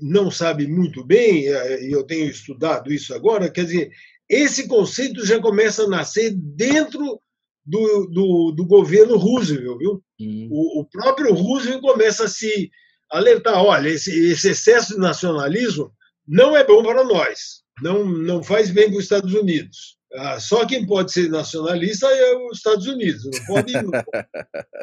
não sabe muito bem, e eu tenho estudado isso agora, quer dizer, esse conceito já começa a nascer dentro do governo Roosevelt, viu? O próprio Roosevelt começa a se alertar, olha, esse excesso de nacionalismo não é bom para nós, não faz bem para os Estados Unidos. Só quem pode ser nacionalista é os Estados Unidos, não pode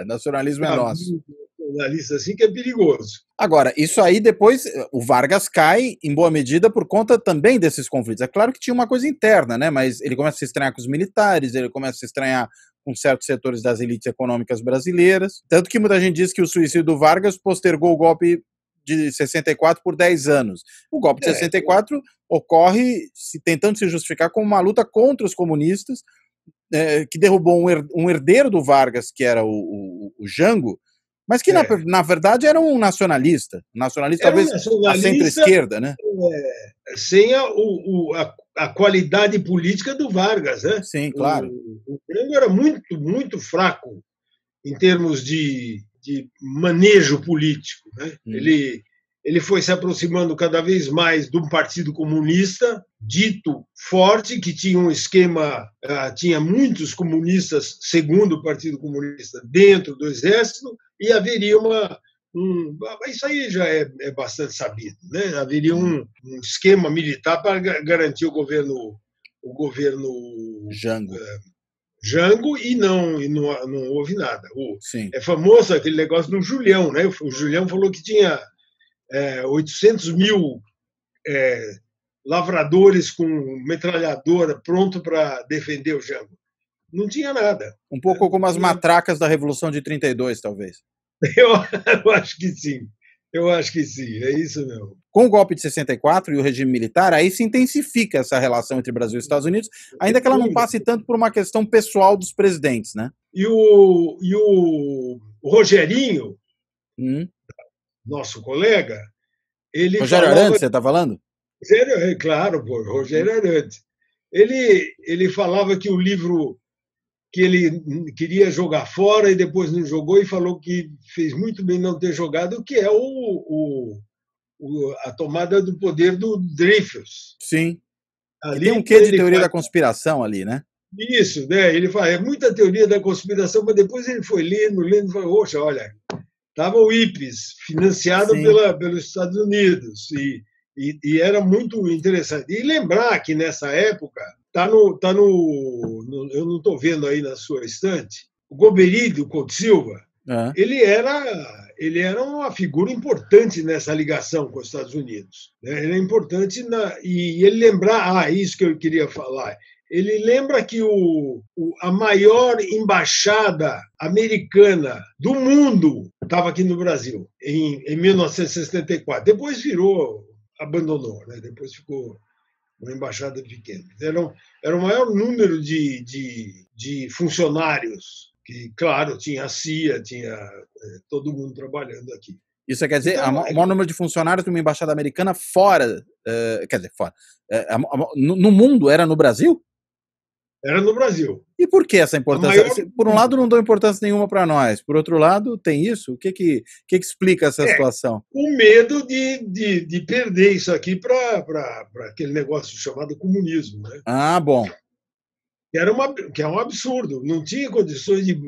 Nacionalismo é ficar nosso. muito nacionalista assim, que é perigoso. Agora, isso aí depois, o Vargas cai em boa medida por conta também desses conflitos. É claro que tinha uma coisa interna, né? Mas ele começa a se estranhar com os militares, ele começa a se estranhar com certos setores das elites econômicas brasileiras. Tanto que muita gente diz que o suicídio do Vargas postergou o golpe de 64 por 10 anos. O golpe de 64 ocorre tentando se justificar como uma luta contra os comunistas, que derrubou um herdeiro do Vargas, que era o Jango, mas que na verdade era um nacionalista Era um talvez a nacionalista centro-esquerda, né? Sem a qualidade política do Vargas, né? Sim, claro. O Jango era muito, muito fraco em termos de manejo político, né? Ele foi se aproximando cada vez mais de um partido comunista, dito forte, que tinha um esquema, tinha muitos comunistas, segundo o Partido Comunista, dentro do Exército, e haveria isso aí já é bastante sabido, né? Haveria um esquema militar para garantir o governo Jango. Jango, e não houve nada. Sim. É famoso aquele negócio do Julião, né? O Julião falou que tinha 800 mil lavradores com metralhadora pronto para defender o Jango. Não tinha nada. Um pouco como as matracas da Revolução de 32, talvez. Eu acho que sim. Eu acho que sim, é isso mesmo. Com o golpe de 64 e o regime militar, aí se intensifica essa relação entre Brasil e Estados Unidos, ainda que ela não passe tanto por uma questão pessoal dos presidentes, né? E o Rogerinho, nosso colega, ele Rogério Arantes, você está falando? Claro, pô, Rogério Arantes. Ele falava que o livro que ele queria jogar fora e depois não jogou, e falou que fez muito bem não ter jogado, que é a tomada do poder do Dreyfus. Sim. Ali tem um quê de teoria da conspiração ali, né? Isso, né? Ele fala, é muita teoria da conspiração, mas depois ele foi lendo, e falou, poxa, olha, estava o IPES, financiado pelos Estados Unidos, e era muito interessante. E lembrar que nessa época, eu não estou vendo aí na sua estante, o Goberídio Couto Silva, ele era uma figura importante nessa ligação com os Estados Unidos. Né? Ele é importante, e ele lembrar, isso que eu queria falar, ele lembra que a maior embaixada americana do mundo estava aqui no Brasil, em 1964. Depois abandonou, né? Depois ficou uma embaixada pequena. Era o maior número de funcionários que, claro, tinha a CIA, tinha todo mundo trabalhando aqui. Isso quer dizer, Então, o maior número de funcionários de uma embaixada americana fora, quer dizer, fora, no mundo era no Brasil? era no Brasil. E por que essa A importância? maior... Por um lado, não deu importância nenhuma para nós. Por outro lado, tem isso? O que explica essa situação? Com medo de perder isso aqui para aquele negócio chamado comunismo, né? Ah, bom. Que é um absurdo. Não tinha condições de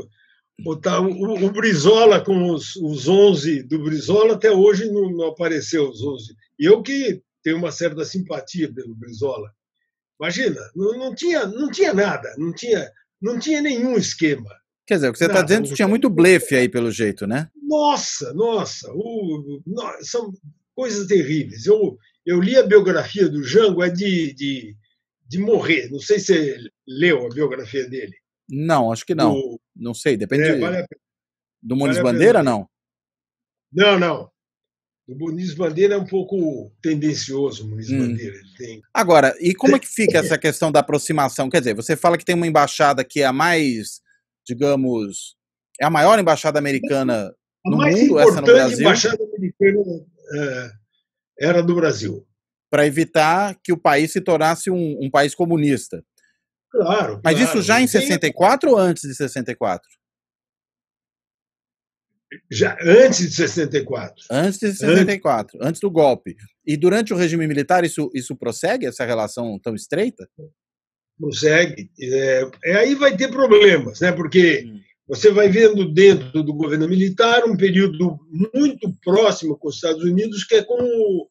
botar o Brizola com os 11 do Brizola, até hoje não apareceu os 11. E eu que tenho uma certa simpatia pelo Brizola. Imagina, não tinha nada, não tinha nenhum esquema. Quer dizer, o que você está dizendo tinha muito blefe aí, pelo jeito, né? Nossa, são coisas terríveis. Eu li a biografia do Jango, é de morrer. Não sei se você leu a biografia dele. Não, acho que não. Não sei, depende vale do Muniz Bandeira, não? Não. O Muniz Bandeira é um pouco tendencioso, o Muniz Bandeira. Ele tem... Agora, e como é que fica essa questão da aproximação? Quer dizer, você fala que tem uma embaixada que é a mais, digamos, é a maior embaixada americana no mundo, essa no Brasil? A mais importante embaixada americana era do Brasil. Para evitar que o país se tornasse um país comunista. Claro. Mas isso já em 64 ou antes de 64? Já antes de 64. Antes de 64, antes do golpe. E durante o regime militar isso prossegue, essa relação tão estreita? Prossegue. Aí vai ter problemas, né? Porque você vai vendo dentro do governo militar um período muito próximo com os Estados Unidos, que é com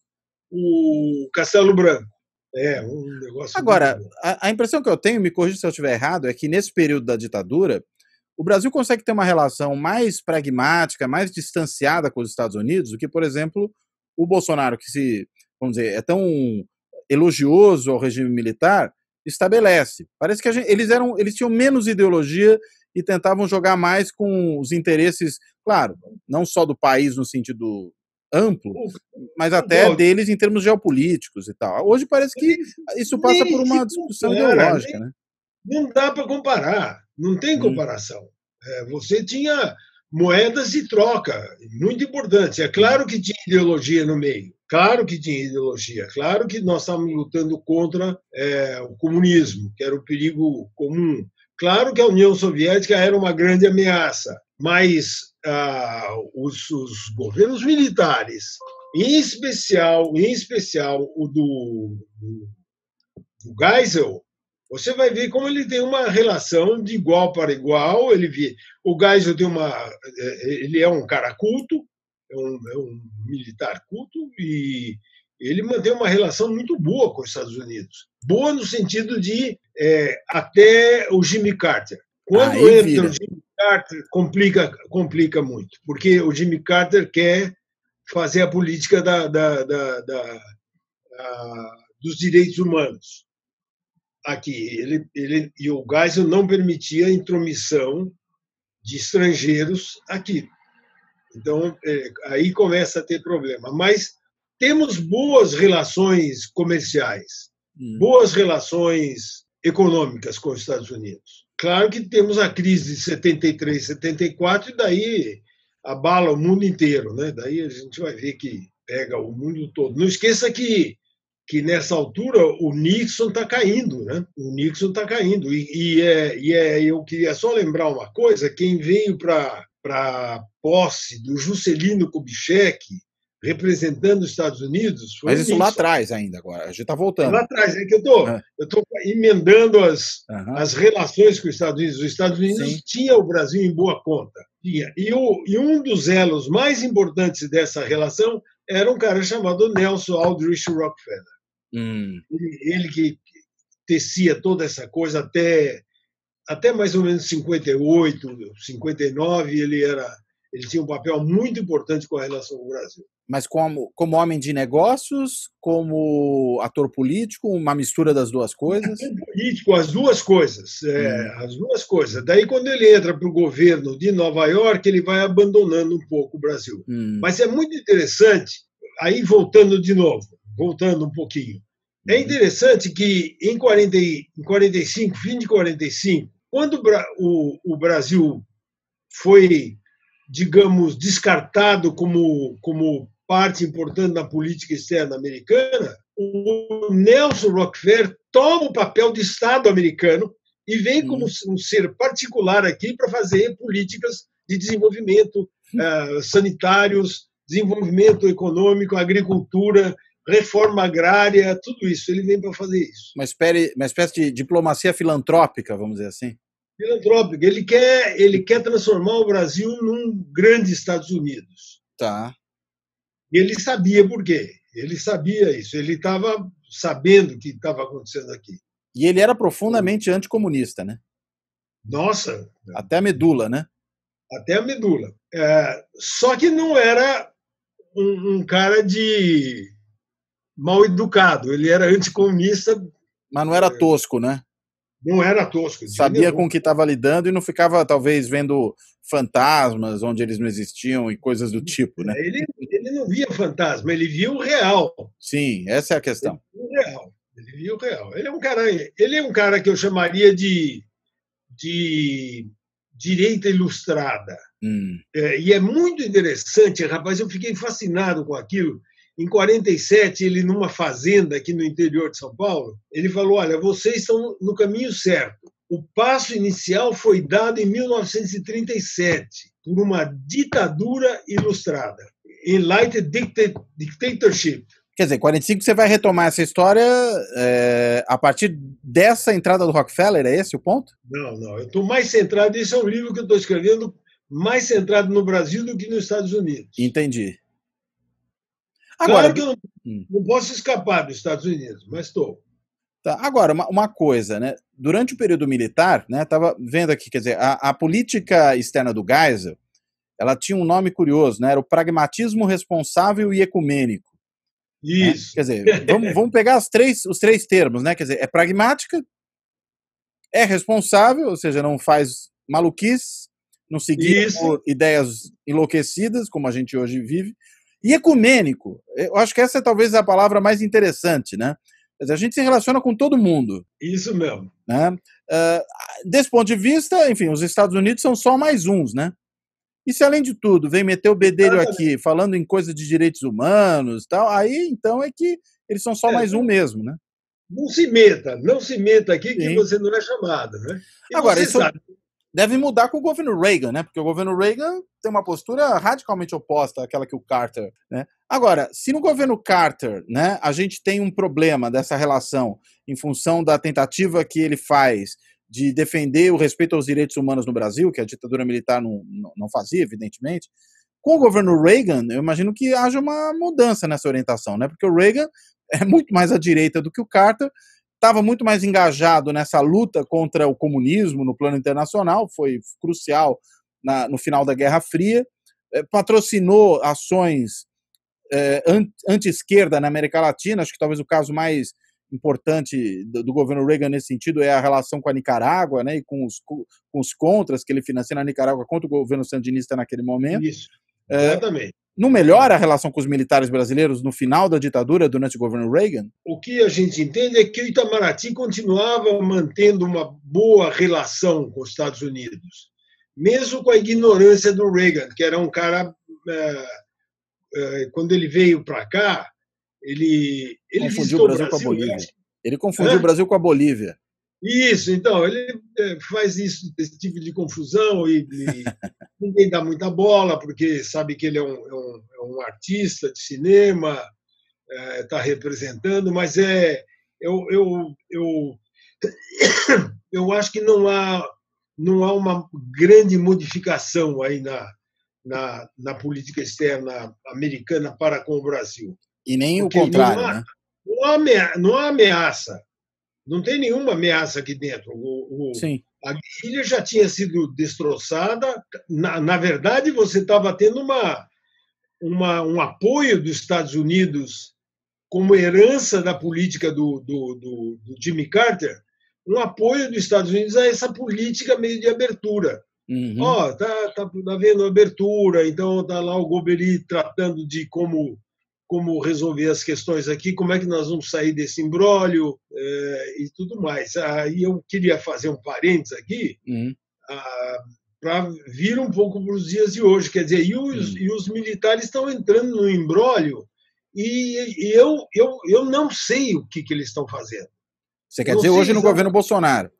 o Castelo Branco. É um negócio. Agora, a impressão que eu tenho, me corrija se eu estiver errado, é que nesse período da ditadura, o Brasil consegue ter uma relação mais pragmática, mais distanciada com os Estados Unidos do que, por exemplo, o Bolsonaro, que vamos dizer, é tão elogioso ao regime militar, estabelece. Parece que eles tinham menos ideologia e tentavam jogar mais com os interesses, claro, não só do país no sentido amplo, mas até deles em termos geopolíticos e tal. Hoje parece que isso passa por uma discussão ideológica, né? Não dá para comparar, não tem comparação. Você tinha moedas de troca, muito importantes. É claro que tinha ideologia no meio, claro que tinha ideologia, claro que nós estávamos lutando contra o comunismo, que era o perigo comum. Claro que a União Soviética era uma grande ameaça, mas os governos militares, em especial o do Geisel, você vai ver como ele tem uma relação de igual para igual. O Geisel ele é um cara culto, é um militar culto, e ele mantém uma relação muito boa com os Estados Unidos. Boa no sentido de até o Jimmy Carter. Quando entra o Jimmy Carter, complica muito, porque o Jimmy Carter quer fazer a política dos direitos humanos. Aqui, ele e o Geisel não permitia a intromissão de estrangeiros aqui. Então, aí começa a ter problema. Mas temos boas relações comerciais, boas relações econômicas com os Estados Unidos. Claro que temos a crise de 73, 74, e daí abala o mundo inteiro, né? Daí a gente vai ver que pega o mundo todo. Não esqueça que nessa altura o Nixon está caindo, né? O Nixon está caindo. Eu queria só lembrar uma coisa: quem veio para a posse do Juscelino Kubitschek, representando os Estados Unidos, foi Mas isso Nixon. Lá atrás ainda, agora. A gente está voltando. Lá atrás, é que eu estou emendando as relações com os Estados Unidos. Os Estados Unidos tinha o Brasil em boa conta. E um dos elos mais importantes dessa relação era um cara chamado Nelson Aldrich Rockefeller. Ele que tecia toda essa coisa até mais ou menos 58, 59, ele tinha um papel muito importante com a relação com o Brasil. Mas como homem de negócios, como ator político, uma mistura das duas coisas? Ator político, as duas coisas. As duas coisas. Daí, quando ele entra para o governo de Nova York, ele vai abandonando um pouco o Brasil. Mas é muito interessante, aí voltando um pouquinho, é interessante que em 45, fim de 45, quando o Brasil foi, digamos, descartado como parte importante da política externa americana, o Nelson Rockefeller toma o papel de Estado americano e vem como um ser particular aqui para fazer políticas de desenvolvimento sanitários, desenvolvimento econômico, agricultura, reforma agrária, tudo isso. Ele vem para fazer isso. Uma espécie de diplomacia filantrópica, vamos dizer assim. Filantrópica. Ele quer transformar o Brasil num grande Estados Unidos. Tá. E ele sabia por quê. Ele sabia isso. Ele estava sabendo o que estava acontecendo aqui. E ele era profundamente anticomunista, né? Nossa! Até a medula, né? Até a medula. Só que não era um cara de mal educado. Ele era anticomunista. Mas não era tosco, né? Não era tosco. Sabia com o que estava lidando e não ficava, talvez, vendo fantasmas onde eles não existiam e coisas do tipo, né? Ele não via fantasma, ele via o real. Sim, essa é a questão. Ele via o real. Ele é um cara que eu chamaria de direita ilustrada. E é muito interessante, rapaz, eu fiquei fascinado com aquilo. Em 47, ele, numa fazenda aqui no interior de São Paulo, ele falou, olha, vocês estão no caminho certo. O passo inicial foi dado em 1937 por uma ditadura ilustrada. Enlightened Dictatorship. Quer dizer, 45 você vai retomar essa história a partir dessa entrada do Rockefeller, é esse o ponto? Não. Eu estou mais centrado, esse é um livro que eu estou escrevendo, mais centrado no Brasil do que nos Estados Unidos. Entendi. Agora, claro que eu não posso escapar dos Estados Unidos, mas estou. Tá. Agora, uma coisa, né? Durante o período militar, né? Estava vendo aqui, quer dizer, a política externa do Geisel, ela tinha um nome curioso, né? Era o pragmatismo responsável e ecumênico. Isso. Né? Quer dizer, vamos pegar os três termos, né? Quer dizer, é pragmática, é responsável, ou seja, não faz maluquice, não seguir por ideias enlouquecidas, como a gente hoje vive, e ecumênico. Eu acho que essa é talvez a palavra mais interessante, né? Quer dizer, a gente se relaciona com todo mundo. Isso mesmo. Né? Desse ponto de vista, enfim, os Estados Unidos são só mais uns, né? E se, além de tudo, vem meter o bedelho aqui, falando em coisa de direitos humanos e tal, aí, então, é que eles são só mais um mesmo, né? Não se meta aqui. Sim. Que você não é chamado, né? E agora, isso deve mudar com o governo Reagan, né? Porque o governo Reagan tem uma postura radicalmente oposta àquela que o Carter, né? Agora, se no governo Carter, né, a gente tem um problema dessa relação em função da tentativa que ele faz de defender o respeito aos direitos humanos no Brasil, que a ditadura militar não fazia, evidentemente, com o governo Reagan, eu imagino que haja uma mudança nessa orientação, né? Porque o Reagan é muito mais à direita do que o Carter, estava muito mais engajado nessa luta contra o comunismo no plano internacional, foi crucial no final da Guerra Fria, patrocinou ações anti-esquerda na América Latina. Acho que talvez o caso mais importante do governo Reagan nesse sentido é a relação com a Nicarágua, né, e com os contras que ele financia na Nicarágua contra o governo sandinista naquele momento. Isso, exatamente. Não melhora a relação com os militares brasileiros no final da ditadura, durante o governo Reagan? O que a gente entende é que o Itamaraty continuava mantendo uma boa relação com os Estados Unidos, mesmo com a ignorância do Reagan, que era um cara, quando ele veio para cá, ele confundiu o Brasil com a Bolívia. Ele confundiu o Brasil com a Bolívia. Isso, então, ele faz esse tipo de confusão e ninguém dá muita bola, porque sabe que ele é um artista de cinema, está representando, mas eu acho que não há uma grande modificação aí na política externa americana para com o Brasil. E nem porque o contrário, né? Não há ameaça. Não tem nenhuma ameaça aqui dentro. A guerrilha já tinha sido destroçada. Na verdade, você estava tendo um apoio dos Estados Unidos como herança da política do Jimmy Carter, um apoio dos Estados Unidos a essa política meio de abertura. Tá havendo abertura, então está lá o Gobeli tratando de como resolver as questões aqui, como é que nós vamos sair desse imbróglio e tudo mais. Aí eu queria fazer um parênteses aqui para vir um pouco para os dias de hoje. Quer dizer, e os militares estão entrando no imbróglio e eu não sei o que eles estão fazendo. Você quer dizer hoje no governo Bolsonaro?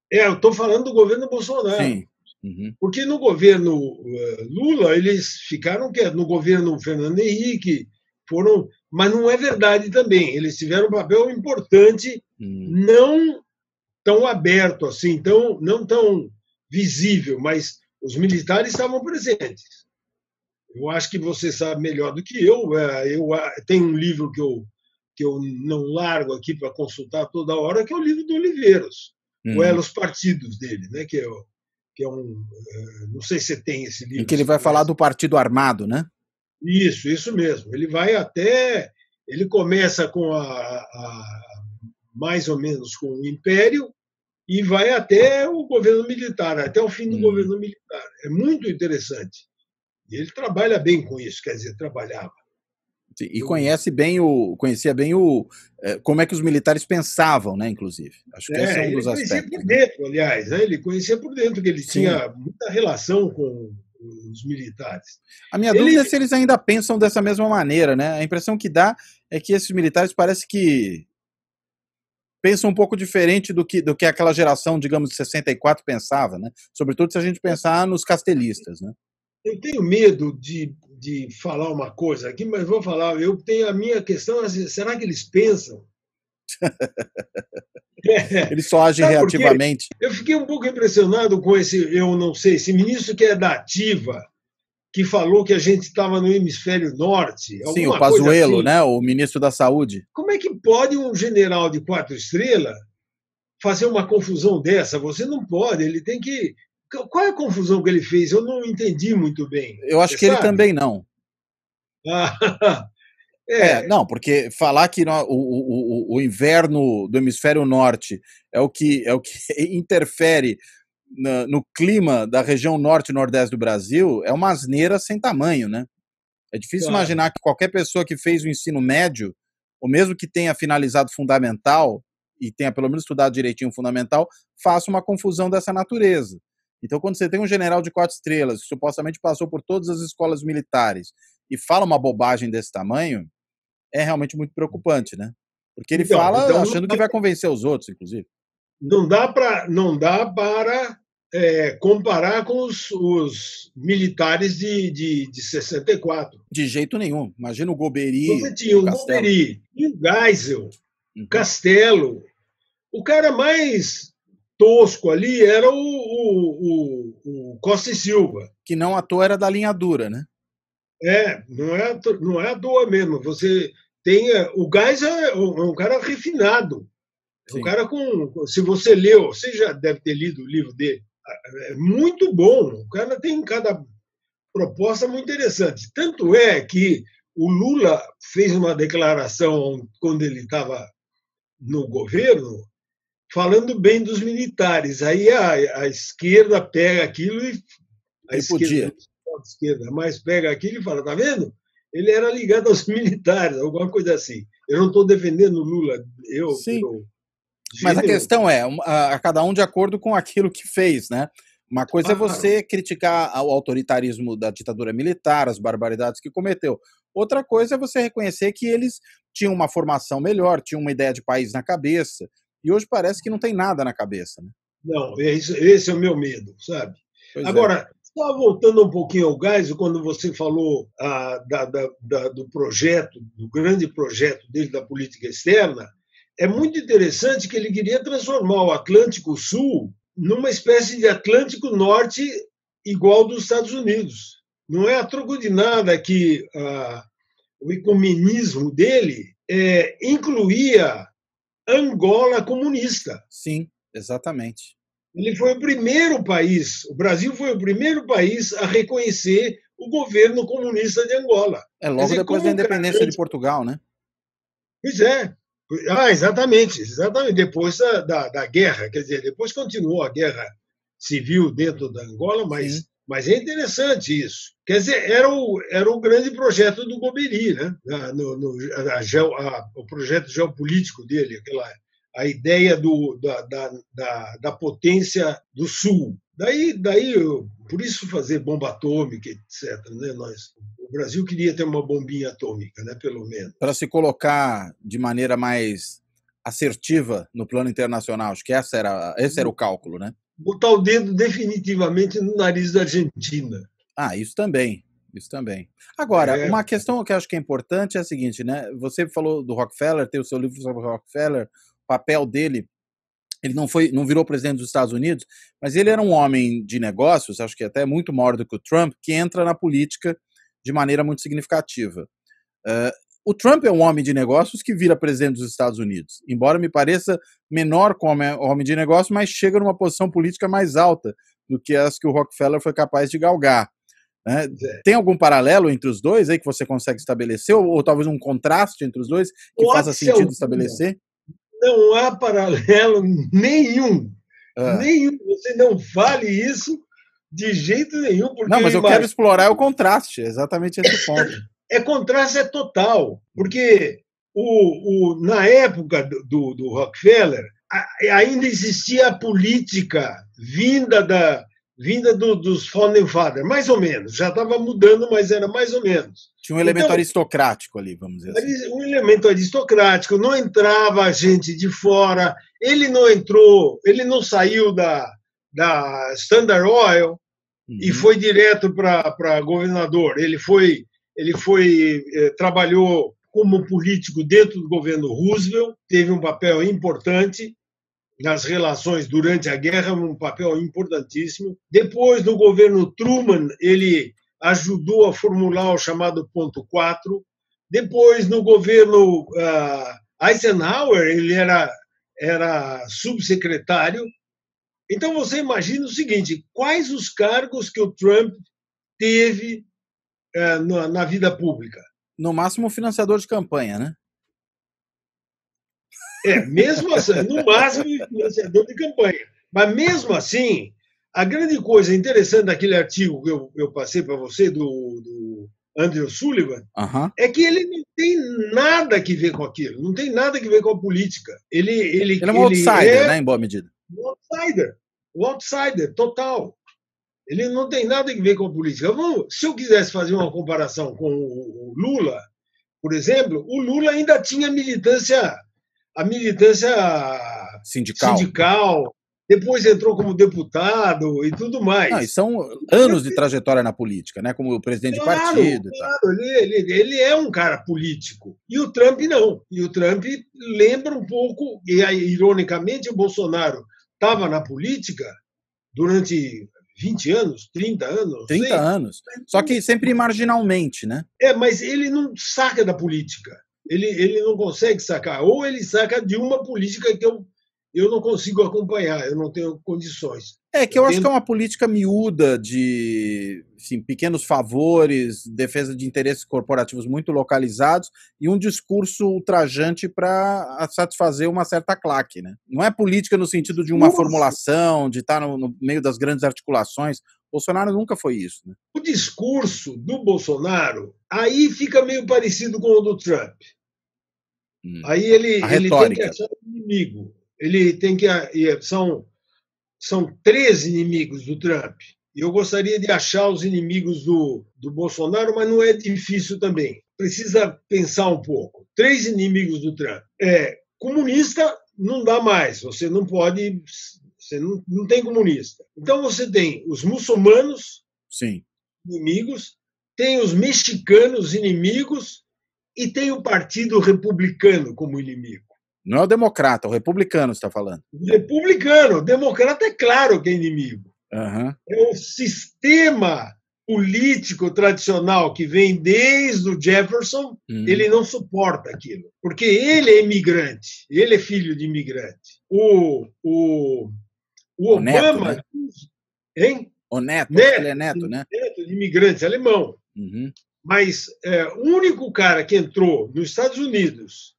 Eu estou falando do governo Bolsonaro. Sim. Uhum. Porque no governo Lula, eles ficaram quietos. No governo Fernando Henrique, foram. Mas não é verdade também. Eles tiveram um papel importante, não tão aberto assim, não tão visível, mas os militares estavam presentes. Eu acho que você sabe melhor do que eu. Eu tenho um livro que eu não largo aqui para consultar toda hora, que é o livro do Oliveiros, o Elos Partidos dele, né? Que é um. Não sei se você tem esse livro. Em que ele vai falar do Partido Armado, né? Isso mesmo. Ele vai até. Ele começa com mais ou menos com o Império e vai até o governo militar, até o fim do governo militar. É muito interessante. E ele trabalha bem com isso, quer dizer, trabalhava. E conhecia bem como é que os militares pensavam, né, inclusive. Acho que esse é um dos aspectos. Ele conhecia por dentro, aliás, né? Ele conhecia por dentro, que ele tinha muita relação com os militares. A minha dúvida é se eles ainda pensam dessa mesma maneira, né? A impressão que dá é que esses militares parece que pensam um pouco diferente do que aquela geração, digamos, de 64 pensava, né? Sobretudo se a gente pensar nos castelistas, né? Eu tenho medo de falar uma coisa aqui, mas vou falar. Eu tenho a minha questão, assim, será que eles pensam? Eles só agem reativamente. Eu fiquei um pouco impressionado com eu não sei, esse ministro que é da Ativa, que falou que a gente estava no hemisfério norte. Sim, o Pazuello, assim, né? O ministro da Saúde. Como é que pode um general de 4 estrelas fazer uma confusão dessa? Você não pode, ele tem que. Qual é a confusão que ele fez? Eu não entendi muito bem. Eu acho que ele também não. Não, porque falar que o inverno do hemisfério norte é o que interfere no clima da região norte e nordeste do Brasil é uma asneira sem tamanho, né? É difícil imaginar que qualquer pessoa que fez o ensino médio, ou mesmo que tenha finalizado fundamental, e tenha pelo menos estudado direitinho o fundamental, faça uma confusão dessa natureza. Então, quando você tem um general de 4 estrelas, que supostamente passou por todas as escolas militares, e fala uma bobagem desse tamanho, é realmente muito preocupante, né? Porque ele fala achando que vai convencer os outros, inclusive. Não dá para comparar com os militares de 64. De jeito nenhum. Imagina o Golbery. Você tinha o Golbery, o Geisel, Castelo. O cara mais tosco ali era o Costa e Silva. Que não à toa era da linha dura, né? Não é à toa mesmo. Você tem. O Geisel é um cara refinado. É um cara com. Se você leu, você já deve ter lido o livro dele. É muito bom. O cara tem cada proposta muito interessante. Tanto é que o Lula fez uma declaração quando ele estava no governo, falando bem dos militares. Aí a esquerda pega aquilo e a esquerda mais pega aquilo e fala, tá vendo? Ele era ligado aos militares, alguma coisa assim. Eu não estou defendendo o Lula. Mas a questão é, a cada um de acordo com aquilo que fez, né? Uma coisa é você criticar o autoritarismo da ditadura militar, as barbaridades que cometeu. Outra coisa é você reconhecer que eles tinham uma formação melhor, tinham uma ideia de país na cabeça, e hoje parece que não tem nada na cabeça, né? Não, esse é o meu medo, sabe? Agora, só voltando um pouquinho ao Geisel, quando você falou do projeto, do grande projeto dele da política externa, é muito interessante que ele queria transformar o Atlântico Sul numa espécie de Atlântico Norte igual dos Estados Unidos. Não é a troco de nada que o ecumenismo dele incluía Angola comunista. Sim, exatamente. Ele foi o primeiro país, o Brasil foi o primeiro país a reconhecer o governo comunista de Angola. Logo depois da independência de Portugal, né? Pois é. Exatamente. Depois da guerra, quer dizer, depois continuou a guerra civil dentro da Angola, mas é interessante isso. Quer dizer, era o grande projeto do Golbery, né? O projeto geopolítico dele, a ideia da potência do Sul. Por isso fazer bomba atômica, etc. Né? O Brasil queria ter uma bombinha atômica, né? Pelo menos. Para se colocar de maneira mais assertiva no plano internacional, acho que esse era o cálculo, né? Botar o dedo definitivamente no nariz da Argentina. Isso também. Isso também. Agora, uma questão que eu acho que é importante é a seguinte, né? Você falou do Rockefeller, tem o seu livro sobre o Rockefeller, o papel dele. Ele não virou presidente dos Estados Unidos, mas ele era um homem de negócios, acho que até muito maior do que o Trump, que entra na política de maneira muito significativa. O Trump é um homem de negócios que vira presidente dos Estados Unidos, embora me pareça menor como homem de negócios, mas chega numa posição política mais alta do que as que o Rockefeller foi capaz de galgar. Né? Tem algum paralelo entre os dois aí que você consegue estabelecer, ou talvez um contraste entre os dois que faça sentido estabelecer? Não há paralelo nenhum. Nenhum. Você não fale isso de jeito nenhum. Porque não, mas eu quero explorar o contraste, exatamente esse ponto. Contraste é total, porque na época do Rockefeller ainda existia a política vinda dos Founding Fathers, mais ou menos. Já estava mudando, mas era mais ou menos. Tinha um elemento aristocrático ali, vamos dizer assim. Um elemento aristocrático, não entrava gente de fora, ele não entrou, ele não saiu da Standard Oil e foi direto para governador. Trabalhou como político dentro do governo Roosevelt, teve um papel importante nas relações durante a guerra, um papel importantíssimo. Depois, no governo Truman, ele ajudou a formular o chamado ponto 4. Depois, no governo Eisenhower, ele era subsecretário. Então, você imagina o seguinte, quais os cargos que o Trump teve na vida pública? No máximo, financiador de campanha, né? Mesmo assim, no máximo, financiador de campanha. Mas, mesmo assim, a grande coisa interessante daquele artigo que eu passei para você, do Andrew Sullivan, é que ele não tem nada que ver com aquilo, não tem nada que ver com a política. Ele é um outsider, né, em boa medida. Um outsider, total. Ele não tem nada a ver com a política. Se eu quisesse fazer uma comparação com o Lula, por exemplo, o Lula ainda tinha a militância sindical, depois entrou como deputado e tudo mais. Não, e são anos de trajetória na política, né? Como presidente de partido. Claro, ele é um cara político. E o Trump não. E o Trump lembra um pouco, e ironicamente o Bolsonaro estava na política durante 20 anos, 30 anos. 30 anos. Só que sempre marginalmente, né? Mas ele não saca da política. Ele não consegue sacar. Ou ele saca de uma política que eu não consigo acompanhar, eu não tenho condições. Eu acho que é uma política miúda de pequenos favores, defesa de interesses corporativos muito localizados e um discurso ultrajante para satisfazer uma certa claque, né? Não é política no sentido de uma formulação, de estar no meio das grandes articulações. Bolsonaro nunca foi isso, né? O discurso do Bolsonaro aí fica meio parecido com o do Trump. Aí ele tem que achar um inimigo. Ele tem que são 3 inimigos do Trump. E eu gostaria de achar os inimigos do Bolsonaro, mas não é difícil também. Precisa pensar um pouco. 3 inimigos do Trump. Comunista não dá mais. Você não pode. Você não tem comunista. Então você tem os muçulmanos, inimigos, tem os mexicanos inimigos e tem o Partido Republicano como inimigo. Não é o democrata, é o republicano você está falando. Republicano. O democrata é claro que é inimigo. É o sistema político tradicional que vem desde o Jefferson, ele não suporta aquilo. Porque ele é imigrante, ele é filho de imigrante. O Obama... Neto, né? Hein? O Neto, ele é neto, né? Neto de imigrante alemão. Mas o único cara que entrou nos Estados Unidos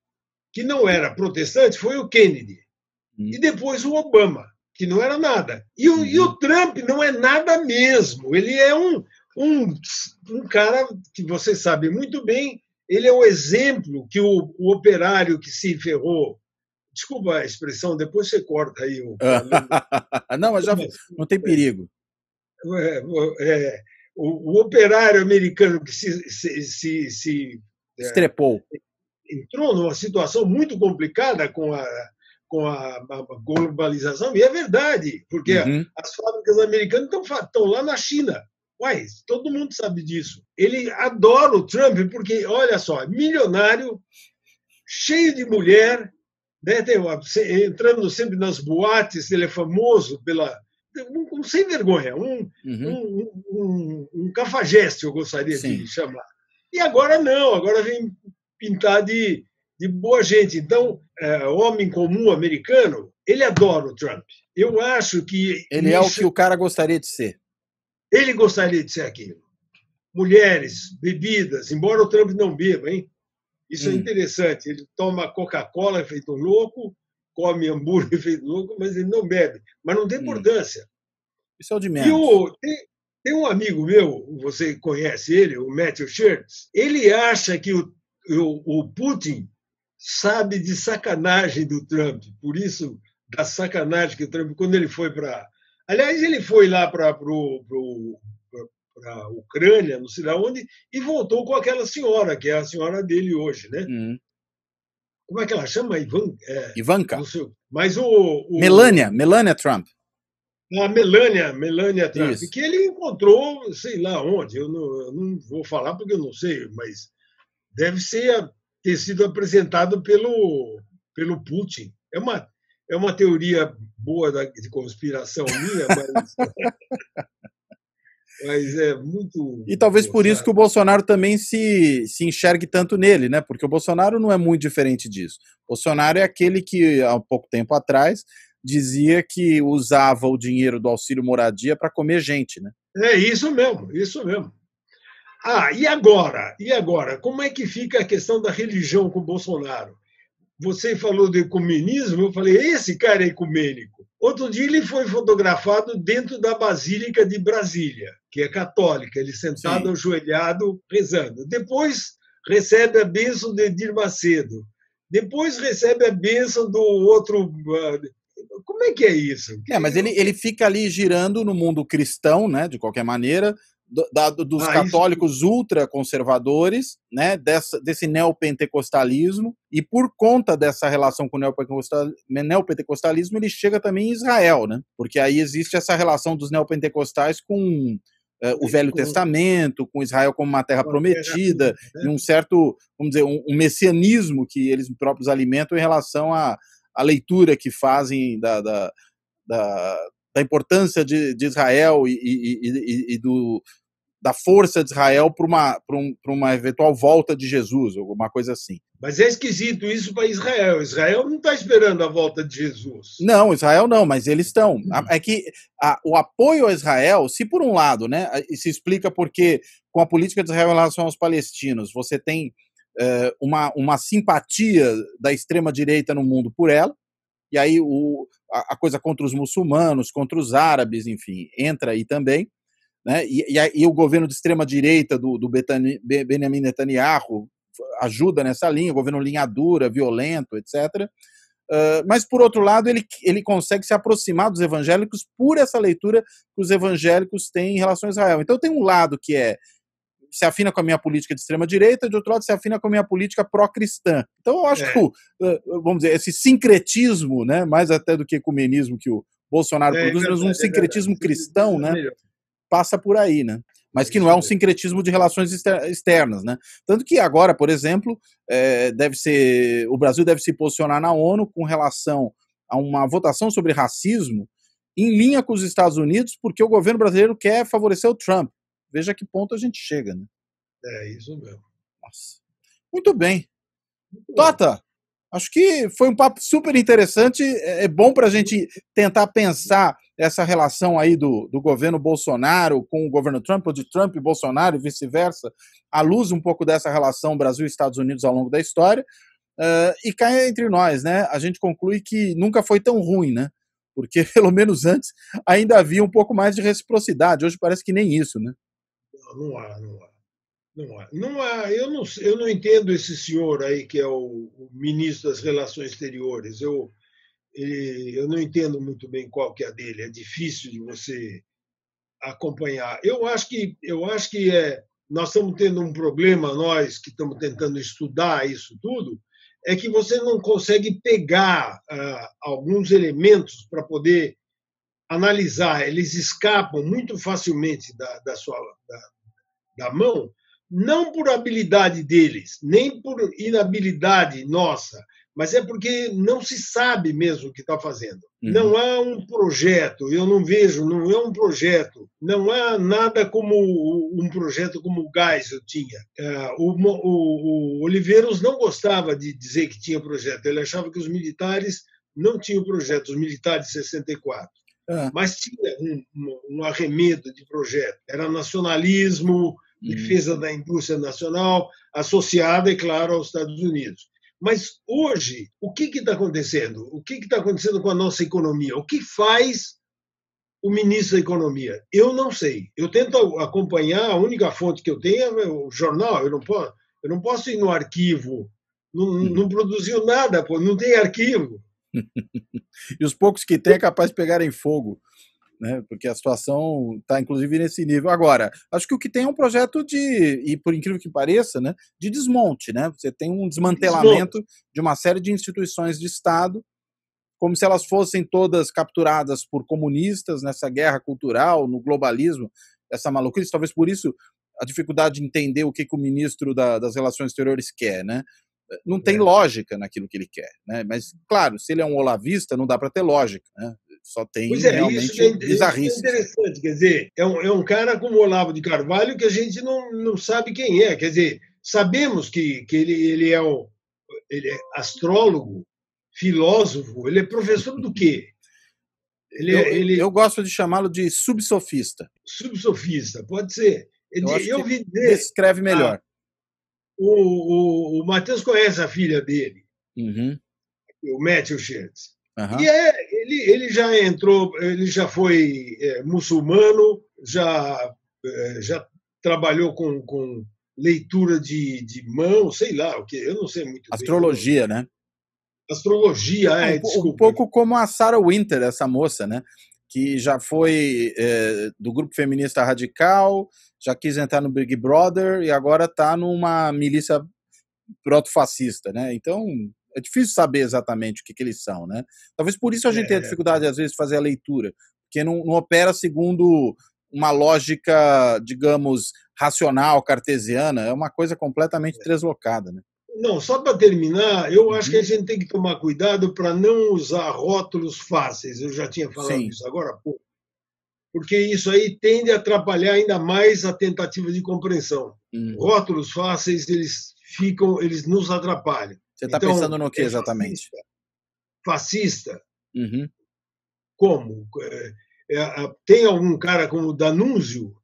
que não era protestante foi o Kennedy. E depois o Obama, que não era nada. E o Trump não é nada mesmo. Ele é um cara que você sabe muito bem, ele é o exemplo que o operário que se ferrou, desculpa a expressão, depois você corta aí. Não, mas já não tem perigo. O operário americano que se estrepou. Entrou numa situação muito complicada com a globalização, e é verdade, porque as fábricas americanas estão lá na China. Uai, todo mundo sabe disso. Ele adora o Trump porque, olha só, milionário, cheio de mulher, né, entrando sempre nas boates, ele é famoso sem vergonha, um cafajeste, eu gostaria de chamar. E agora não, agora vem pintar de boa gente. Então, homem comum americano, ele adora o Trump. Eu acho que... Ele é o que o cara gostaria de ser. Ele gostaria de ser aquilo. Mulheres, bebidas, embora o Trump não beba, hein? Isso é interessante. Ele toma Coca-Cola feito um louco, come hambúrguer feito louco, mas ele não bebe. Mas não tem importância. Isso é o de menos. Tem um amigo meu, você conhece ele, o Matthew Shirts, ele acha que o Putin sabe de sacanagem do Trump, por isso, da sacanagem que o Trump, quando ele foi para... Aliás, ele foi lá para a Ucrânia, não sei lá onde, e voltou com aquela senhora, que é a senhora dele hoje, né? Como é que ela chama? Ivanka. Não sei. Mas Melania Trump. A Melania Trump, isso. Que ele encontrou, sei lá onde, eu não vou falar porque eu não sei, mas deve ter sido apresentado pelo Putin. É uma teoria boa de conspiração minha, mas é muito... E talvez por isso que o Bolsonaro também se enxergue tanto nele, né? Porque o Bolsonaro não é muito diferente disso. O Bolsonaro é aquele que, há pouco tempo atrás, dizia que usava o dinheiro do auxílio moradia para comer gente, né? É isso mesmo, isso mesmo. E agora? Como é que fica a questão da religião com o Bolsonaro? Você falou do ecumenismo, eu falei, esse cara é ecumênico. Outro dia ele foi fotografado dentro da Basílica de Brasília, que é católica, ele sentado, ajoelhado, rezando. Depois recebe a bênção de Edir Macedo. Depois recebe a bênção do outro... Como é que é isso? Mas ele fica ali girando no mundo cristão, né, de qualquer maneira, dos católicos ultraconservadores, né, desse neopentecostalismo, e por conta dessa relação com o neopentecostalismo, ele chega também em Israel, né, porque aí existe essa relação dos neopentecostais com o Velho Testamento, com Israel como uma terra prometida, e um certo, vamos dizer, um messianismo que eles próprios alimentam em relação à leitura que fazem da importância de Israel e da força de Israel para uma eventual volta de Jesus, alguma coisa assim. Mas é esquisito isso para Israel. Israel não está esperando a volta de Jesus. Não, Israel não, mas eles estão. É que o apoio a Israel, se por um lado, né, se explica porque com a política de Israel em relação aos palestinos, você tem uma simpatia da extrema-direita no mundo por ela, e aí a coisa contra os muçulmanos, contra os árabes, enfim, entra aí também, né? E o governo de extrema-direita do Benjamin Netanyahu ajuda nessa linha, o governo linha dura, violento, etc. Mas, por outro lado, ele consegue se aproximar dos evangélicos por essa leitura que os evangélicos têm em relação a Israel. Então, tem um lado que se afina com a minha política de extrema-direita, de outro lado se afina com a minha política pró-cristã. Então, eu acho que, vamos dizer, esse sincretismo, né, mais até do que ecumenismo que o Bolsonaro produz, mas um sincretismo cristão, né, passa por aí, né? Mas que não é um sincretismo de relações externas, né? Tanto que agora, por exemplo, o Brasil deve se posicionar na ONU com relação a uma votação sobre racismo em linha com os Estados Unidos, porque o governo brasileiro quer favorecer o Trump. Veja a que ponto a gente chega, né? É isso mesmo. Nossa. Muito bem. Tota, acho que foi um papo super interessante. É bom para a gente tentar pensar essa relação aí do governo Bolsonaro com o governo Trump, ou de Trump e Bolsonaro e vice-versa, à luz um pouco dessa relação Brasil e Estados Unidos ao longo da história. E cá entre nós, né? A gente conclui que nunca foi tão ruim, né? Porque, pelo menos antes, ainda havia um pouco mais de reciprocidade. Hoje parece que nem isso, né? Não há. Eu não entendo esse senhor aí que é o ministro das Relações Exteriores. Eu não entendo muito bem qual que é a dele. É difícil de você acompanhar. Nós estamos tendo um problema, nós que estamos tentando estudar isso tudo, é que você não consegue pegar alguns elementos para poder analisar. Eles escapam muito facilmente da mão, não por habilidade deles, nem por inabilidade nossa, mas é porque não se sabe mesmo o que está fazendo. Uhum. Não há um projeto, eu não vejo, não é um projeto, não há nada como um projeto como o Geisel tinha. O Oliveiros não gostava de dizer que tinha projeto, ele achava que os militares não tinham projeto, os militares de 64. Mas tinha um arremedo de projeto. Era nacionalismo, defesa da indústria nacional, associada, é claro, aos Estados Unidos. Mas hoje, o que está acontecendo? O que está acontecendo com a nossa economia? O que faz o ministro da Economia? Eu não sei. Eu tento acompanhar, a única fonte que eu tenho é o jornal. Eu não posso ir no arquivo. Não produziu nada, pô, não tem arquivo. E os poucos que tem é capaz de pegarem fogo, né? Porque a situação está, inclusive, nesse nível. Agora, acho que o que tem é um projeto e por incrível que pareça, né, de desmonte. Né? Você tem um desmantelamento de uma série de instituições de Estado, como se elas fossem todas capturadas por comunistas nessa guerra cultural, no globalismo, essa maluquice. Talvez por isso a dificuldade de entender o que o ministro das Relações Exteriores quer, né? Não tem lógica naquilo que ele quer, né? Mas, claro, se ele é um olavista, não dá para ter lógica, né? Só tem realmente bizarrice. Isso é interessante, quer dizer, é um cara como Olavo de Carvalho que a gente não sabe quem é, quer dizer, sabemos que ele é astrólogo, filósofo, ele é professor do quê? Eu gosto de chamá-lo de subsofista. Subsofista, pode ser. Eu ouvi dizer, descreve melhor. O Matheus conhece a filha dele, o Matthew Schertz. E ele já entrou, ele já foi muçulmano, já trabalhou com leitura de mão, sei lá o que, eu não sei muito Astrologia, bem. Né? Astrologia, desculpa. Um pouco como a Sarah Winter, essa moça, né? Que já foi do grupo feminista radical, já quis entrar no Big Brother e agora está numa milícia proto-fascista, né? Então, é difícil saber exatamente o que eles são, né? Talvez por isso a gente tenha dificuldade, às vezes, de fazer a leitura, porque não opera segundo uma lógica, digamos, racional, cartesiana, é uma coisa completamente deslocada, né? Não, só para terminar, eu acho que a gente tem que tomar cuidado para não usar rótulos fáceis. Eu já tinha falado isso agora há pouco. Porque isso aí tende a atrapalhar ainda mais a tentativa de compreensão. Rótulos fáceis, eles nos atrapalham. Você está pensando no que exatamente? Fascista? Como? Tem algum cara como D'Annunzio?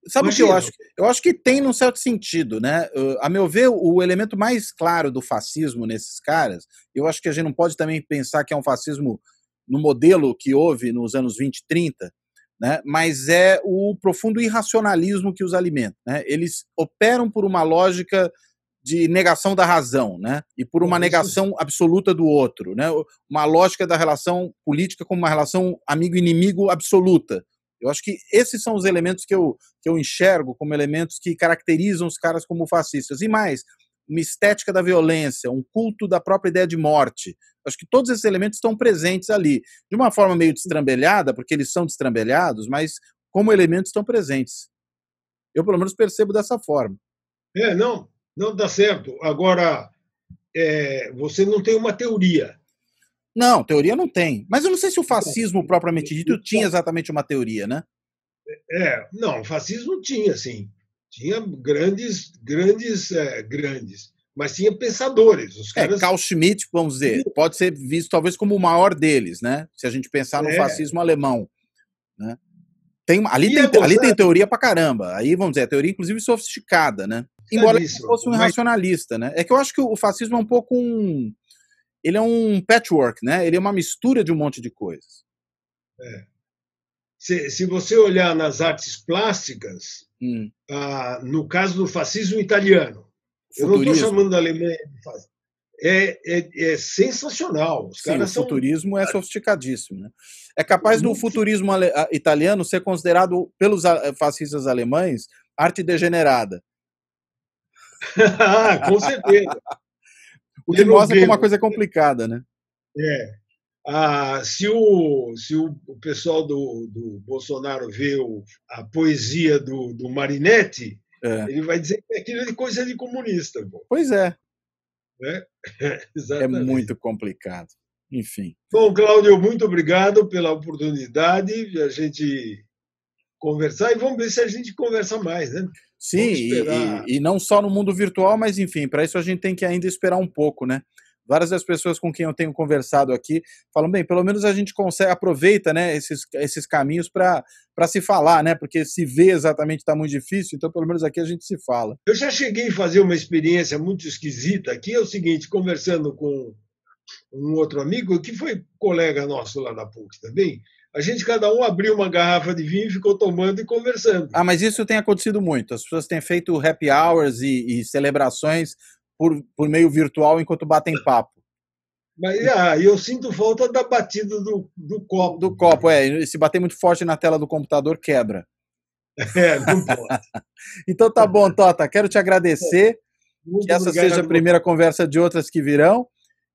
Sabe o que eu acho? Eu acho que tem num certo sentido, né? A meu ver, o elemento mais claro do fascismo nesses caras, eu acho que a gente não pode também pensar que é um fascismo no modelo que houve nos anos 20, 30, né? Mas é o profundo irracionalismo que os alimenta, né? Eles operam por uma lógica de negação da razão, né? E por uma negação absoluta do outro, né? Uma lógica da relação política como uma relação amigo-inimigo absoluta. Eu acho que esses são os elementos que eu enxergo como elementos que caracterizam os caras como fascistas. E mais, uma estética da violência, um culto da própria ideia de morte. Acho que todos esses elementos estão presentes ali. De uma forma meio destrambelhada, porque eles são destrambelhados, mas como elementos estão presentes. Eu, pelo menos, percebo dessa forma. Não dá certo. Agora, você não tem uma teoria. Não, teoria não tem. Mas eu não sei se o fascismo, propriamente dito, tinha exatamente uma teoria, né? Não, o fascismo tinha, sim. Tinha grandes, mas tinha pensadores. Os caras... Carl Schmitt, vamos dizer, pode ser visto talvez como o maior deles, né? Se a gente pensar no fascismo alemão. Né? Ali tem teoria pra caramba. Aí, vamos dizer, a teoria, inclusive, sofisticada, né? Embora ele fosse um irracionalista, né? É que eu acho que o fascismo é um pouco ele é um patchwork, né? Ele é uma mistura de um monte de coisas. Se você olhar nas artes plásticas, no caso do fascismo italiano. Eu não estou chamando da Alemanha de fascismo. É sensacional. Os caras o futurismo é sofisticadíssimo. Né? É capaz do futurismo italiano ser considerado, pelos fascistas alemães, arte degenerada. Com certeza. O que mostra que é uma coisa complicada, né? Se o pessoal do Bolsonaro vê a poesia do Marinetti, ele vai dizer que aquilo é coisa de comunista. Pô. Pois é. Exatamente. É muito complicado. Enfim. Bom, Cláudio, muito obrigado pela oportunidade de a gente conversar e vamos ver se a gente conversa mais, né? Sim, e não só no mundo virtual, mas enfim, para isso a gente tem que ainda esperar um pouco, né? Várias das pessoas com quem eu tenho conversado aqui falam, bem, pelo menos a gente consegue, aproveita, né, esses caminhos para se falar, né? Porque se ver exatamente está muito difícil, então pelo menos aqui a gente se fala. Eu já cheguei a fazer uma experiência muito esquisita aqui, é o seguinte, conversando com um outro amigo, que foi colega nosso lá na PUC também, a gente cada um abriu uma garrafa de vinho e ficou tomando e conversando. Mas isso tem acontecido muito. As pessoas têm feito happy hours e celebrações por meio virtual enquanto batem papo. Mas eu sinto falta da batida do copo. Do copo, se bater muito forte na tela do computador, quebra. Não pode. Então tá bom, Tota. Quero te agradecer. Muito que essa seja a primeira conversa de outras que virão.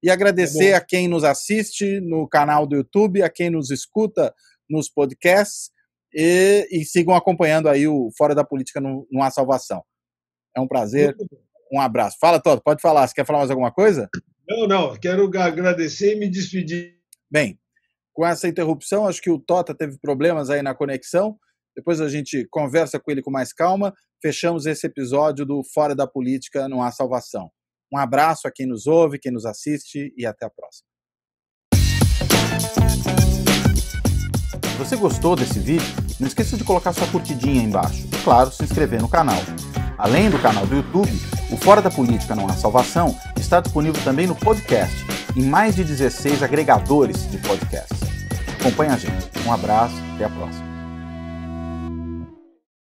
E agradecer a quem nos assiste no canal do YouTube, a quem nos escuta nos podcasts e sigam acompanhando aí o Fora da Política não há salvação. É um prazer. Um abraço. Fala, Tota, pode falar. Você quer falar mais alguma coisa? Não. Quero agradecer e me despedir. Bem, com essa interrupção, acho que o Tota teve problemas aí na conexão. Depois a gente conversa com ele com mais calma. Fechamos esse episódio do Fora da Política não há salvação. Um abraço a quem nos ouve, quem nos assiste e até a próxima. Se você gostou desse vídeo, não esqueça de colocar sua curtidinha aí embaixo e, claro, se inscrever no canal. Além do canal do YouTube, o Fora da Política não há salvação está disponível também no podcast, em mais de 16 agregadores de podcasts. Acompanhe a gente. Um abraço e até a próxima.